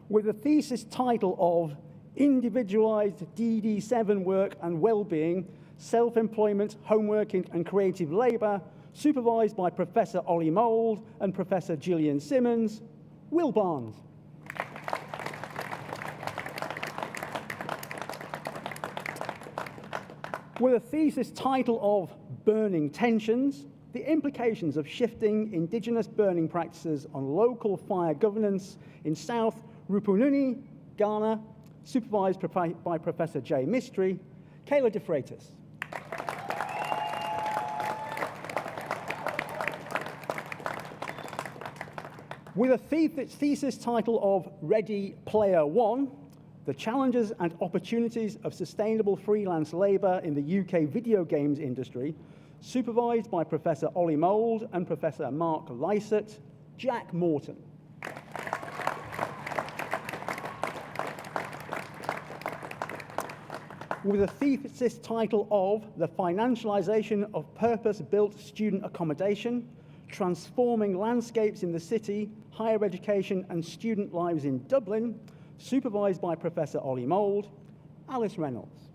with a thesis title of Individualized DD7 Work and Wellbeing, Self-Employment, Homeworking and Creative Labor, supervised by Professor Ollie Mould and Professor Gillian Simmons, Will Barnes. With a thesis title of Burning Tensions, the implications of shifting indigenous burning practices on local fire governance in South Rupununi, Ghana, supervised by Professor Jay Mistry, Kayla De Freitas. With a thesis title of Ready Player One, the challenges and opportunities of sustainable freelance labour in the UK video games industry, supervised by Professor Ollie Mould and Professor Mark Lysett, Jack Morton. With a thesis title of The Financialisation of Purpose-Built Student Accommodation, Transforming Landscapes in the City, Higher Education and Student Lives in Dublin, supervised by Professor Ollie Mould, Alice Reynolds.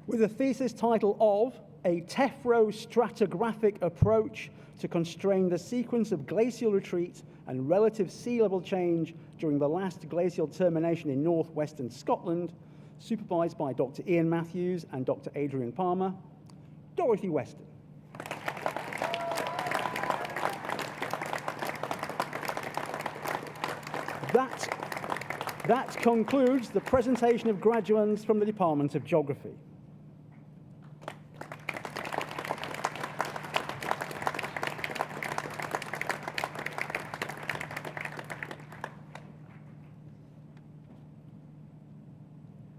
With a thesis title of A Tephrostratigraphic Approach to Constrain the Sequence of Glacial Retreat and Relative Sea Level Change during the Last Glacial Termination in Northwestern Scotland, supervised by Dr. Ian Matthews and Dr. Adrian Palmer, Dorothy Weston. That concludes the presentation of graduands from the Department of Geography.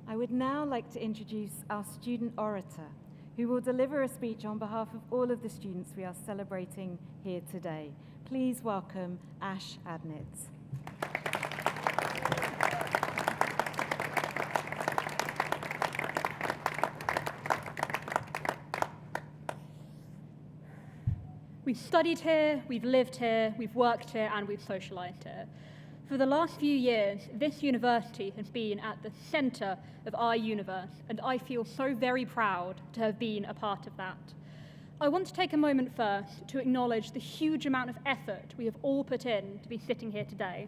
I would now like to introduce our student orator, who will deliver a speech on behalf of all of the students we are celebrating here today. Please welcome Ash Adnitz. We've studied here, we've lived here, we've worked here, and we've socialised here. For the last few years, this university has been at the centre of our universe, and I feel so very proud to have been a part of that. I want to take a moment first to acknowledge the huge amount of effort we have all put in to be sitting here today.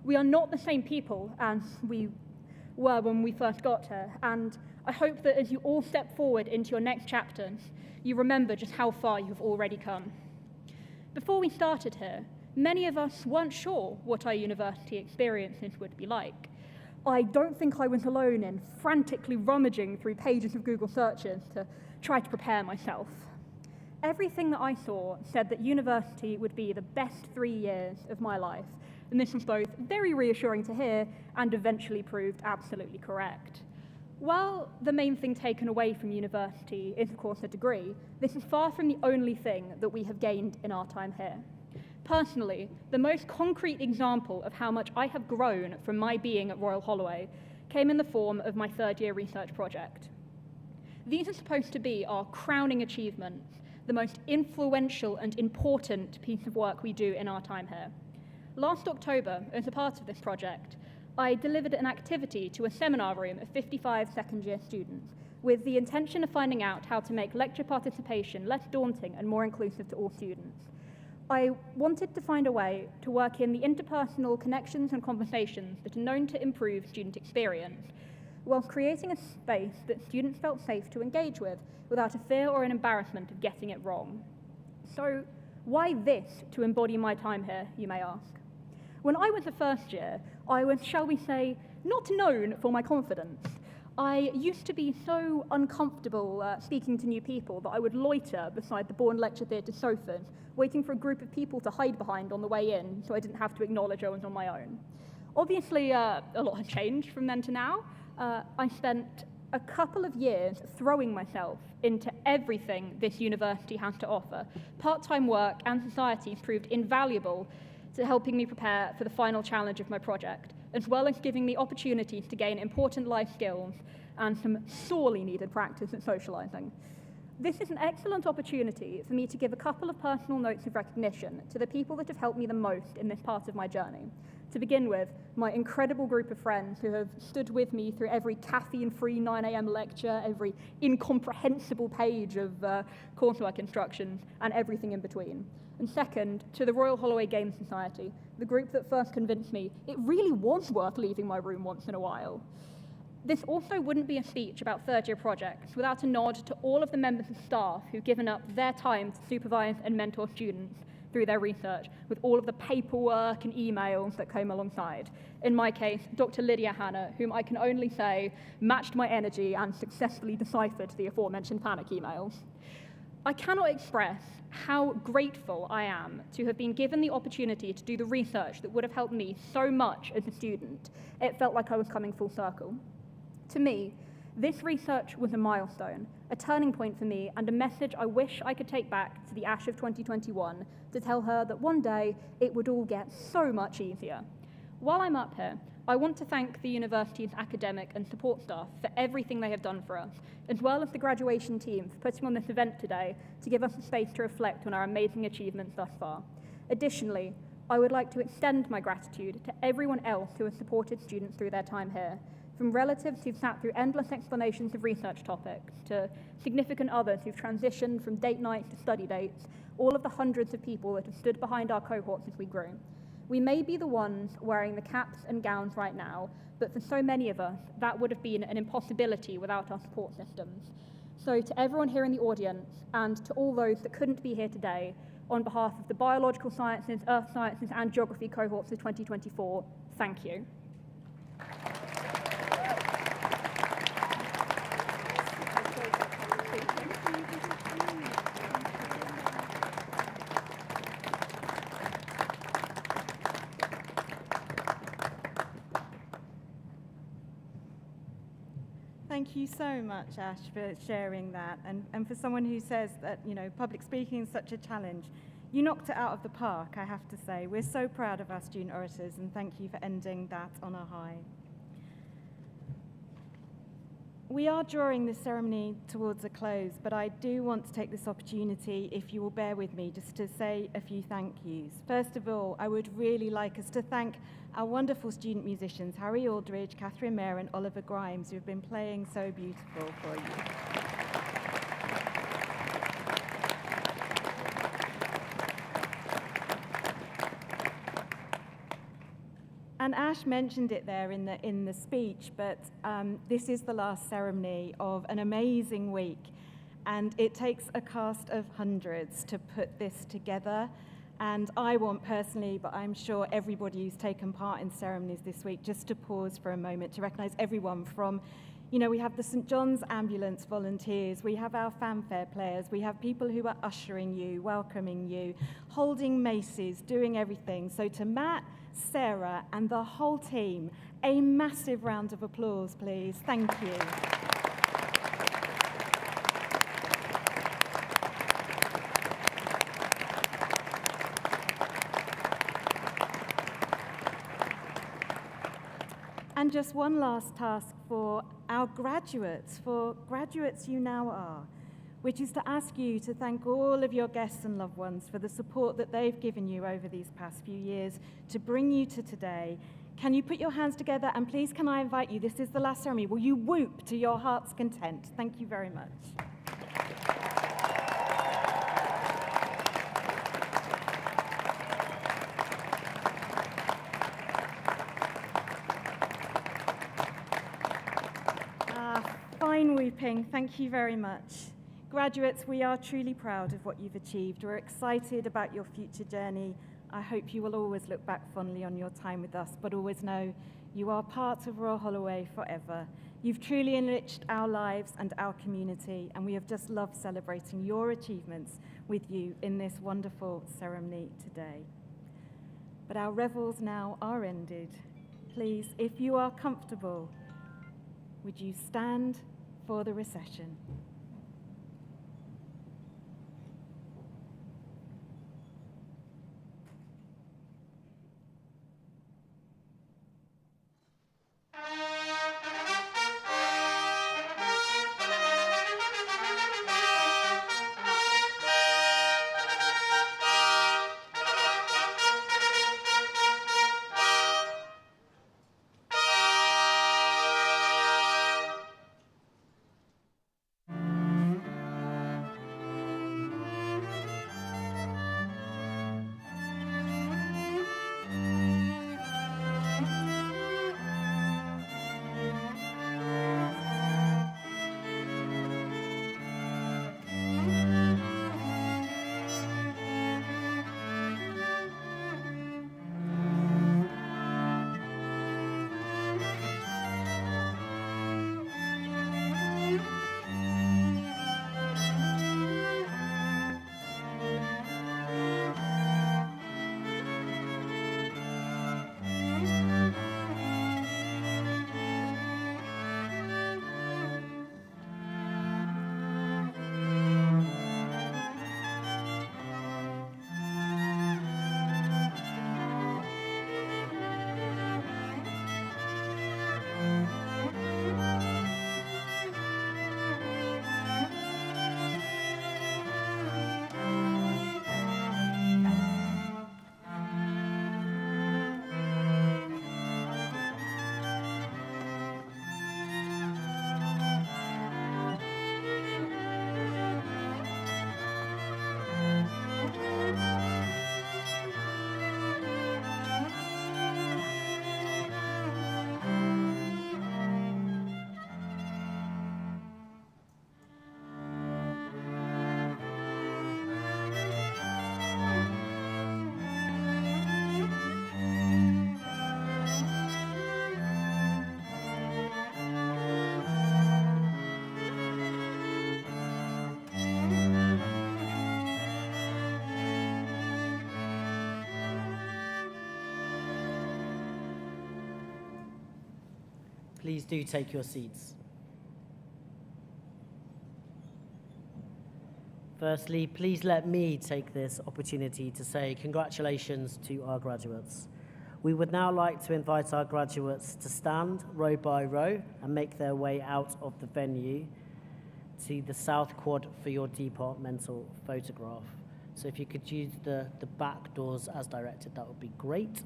We are not the same people as we were when we first got here, and I hope that as you all step forward into your next chapters, you remember just how far you have already come. Before we started here, many of us weren't sure what our university experiences would be like. I don't think I was alone in frantically rummaging through pages of Google searches to try to prepare myself. Everything that I saw said that university would be the best 3 years of my life, and this was both very reassuring to hear and eventually proved absolutely correct. While the main thing taken away from university is, of course, a degree, this is far from the only thing that we have gained in our time here. Personally, the most concrete example of how much I have grown from my being at Royal Holloway came in the form of my third-year research project. These are supposed to be our crowning achievements, the most influential and important piece of work we do in our time here. Last October, as a part of this project, I delivered an activity to a seminar room of 55 second-year students with the intention of finding out how to make lecture participation less daunting and more inclusive to all students. I wanted to find a way to work in the interpersonal connections and conversations that are known to improve student experience, while creating a space that students felt safe to engage with without a fear or an embarrassment of getting it wrong. So why this to embody my time here, you may ask? When I was a first year, I was, shall we say, not known for my confidence. I used to be so uncomfortable speaking to new people that I would loiter beside the Bourne Lecture Theatre sofas, waiting for a group of people to hide behind on the way in so I didn't have to acknowledge I was on my own. Obviously, a lot has changed from then to now. I spent a couple of years throwing myself into everything this university has to offer. Part-time work and society proved invaluable to helping me prepare for the final challenge of my project, as well as giving me opportunities to gain important life skills and some sorely needed practice at socialising. This is an excellent opportunity for me to give a couple of personal notes of recognition to the people that have helped me the most in this part of my journey. To begin with, my incredible group of friends who have stood with me through every caffeine-free 9 a.m. lecture, every incomprehensible page of coursework instructions, and everything in between. And second, to the Royal Holloway Games Society, the group that first convinced me it really was worth leaving my room once in a while. This also wouldn't be a speech about third-year projects without a nod to all of the members of staff who've given up their time to supervise and mentor students through their research, with all of the paperwork and emails that came alongside. In my case, Dr. Lydia Hanna, whom I can only say matched my energy and successfully deciphered the aforementioned panic emails. I cannot express how grateful I am to have been given the opportunity to do the research that would have helped me so much as a student. It felt like I was coming full circle. To me, this research was a milestone, a turning point for me, and a message I wish I could take back to the Ash of 2021 to tell her that one day it would all get so much easier. While I'm up here, I want to thank the university's academic and support staff for everything they have done for us, as well as the graduation team for putting on this event today to give us a space to reflect on our amazing achievements thus far. Additionally, I would like to extend my gratitude to everyone else who has supported students through their time here, from relatives who've sat through endless explanations of research topics, to significant others who've transitioned from date nights to study dates, all of the hundreds of people that have stood behind our cohorts as we grew. We may be the ones wearing the caps and gowns right now, but for so many of us, that would have been an impossibility without our support systems. So to everyone here in the audience, and to all those that couldn't be here today, on behalf of the Biological Sciences, Earth Sciences, and Geography cohorts of 2024, thank you. Thank you so much, Ash, for sharing that. And for someone who says that, public speaking is such a challenge, you knocked it out of the park, I have to say. We're so proud of our student orators, and thank you for ending that on a high. We are drawing this ceremony towards a close, but I do want to take this opportunity, if you will bear with me, just to say a few thank yous. First of all, I would really like us to thank our wonderful student musicians, Harry Aldridge, Catherine Mayer, and Oliver Grimes, who have been playing so beautiful for you. And Ash mentioned it there in the speech, but this is the last ceremony of an amazing week, and it takes a cast of hundreds to put this together. And I want personally, but I'm sure everybody who's taken part in ceremonies this week, just to pause for a moment to recognise everyone from, we have the St. John's Ambulance volunteers, we have our fanfare players, we have people who are ushering you, welcoming you, holding maces, doing everything. So to Matt, Sarah, and the whole team, a massive round of applause, please. Thank you. And just one last task for our graduates, you now are, which is to ask you to thank all of your guests and loved ones for the support that they've given you over these past few years to bring you to today. Can you put your hands together, and please can I invite you, this is the last ceremony, will you whoop to your heart's content? Thank you very much. Fine whooping, thank you very much. Graduates, we are truly proud of what you've achieved. We're excited about your future journey. I hope you will always look back fondly on your time with us, but always know you are part of Royal Holloway forever. You've truly enriched our lives and our community, and we have just loved celebrating your achievements with you in this wonderful ceremony today. But our revels now are ended. Please, if you are comfortable, would you stand for the recession? Please do take your seats. Firstly, please let me take this opportunity to say congratulations to our graduates. We would now like to invite our graduates to stand row by row and make their way out of the venue to the South Quad for your departmental photograph. So if you could use the back doors as directed, that would be great.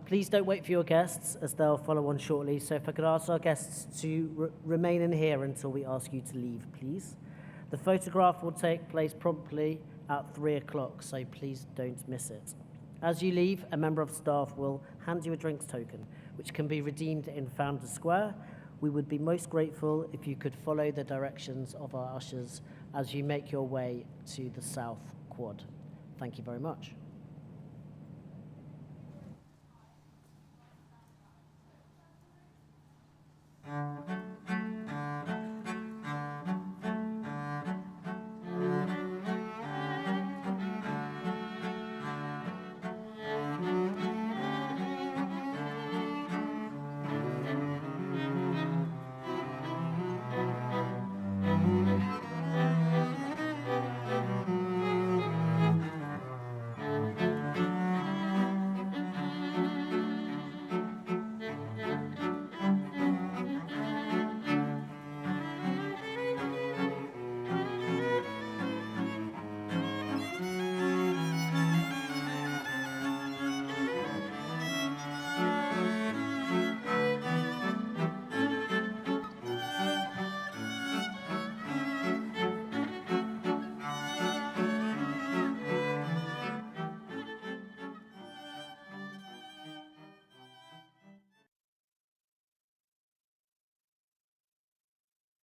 Please don't wait for your guests, as they'll follow on shortly. So if I could ask our guests to remain in here until we ask you to leave, please. The photograph will take place promptly at 3 o'clock, so please don't miss it. As you leave, a member of staff will hand you a drinks token, which can be redeemed in Founders Square. We would be most grateful if you could follow the directions of our ushers as you make your way to the South Quad. Thank you very much. Thank you.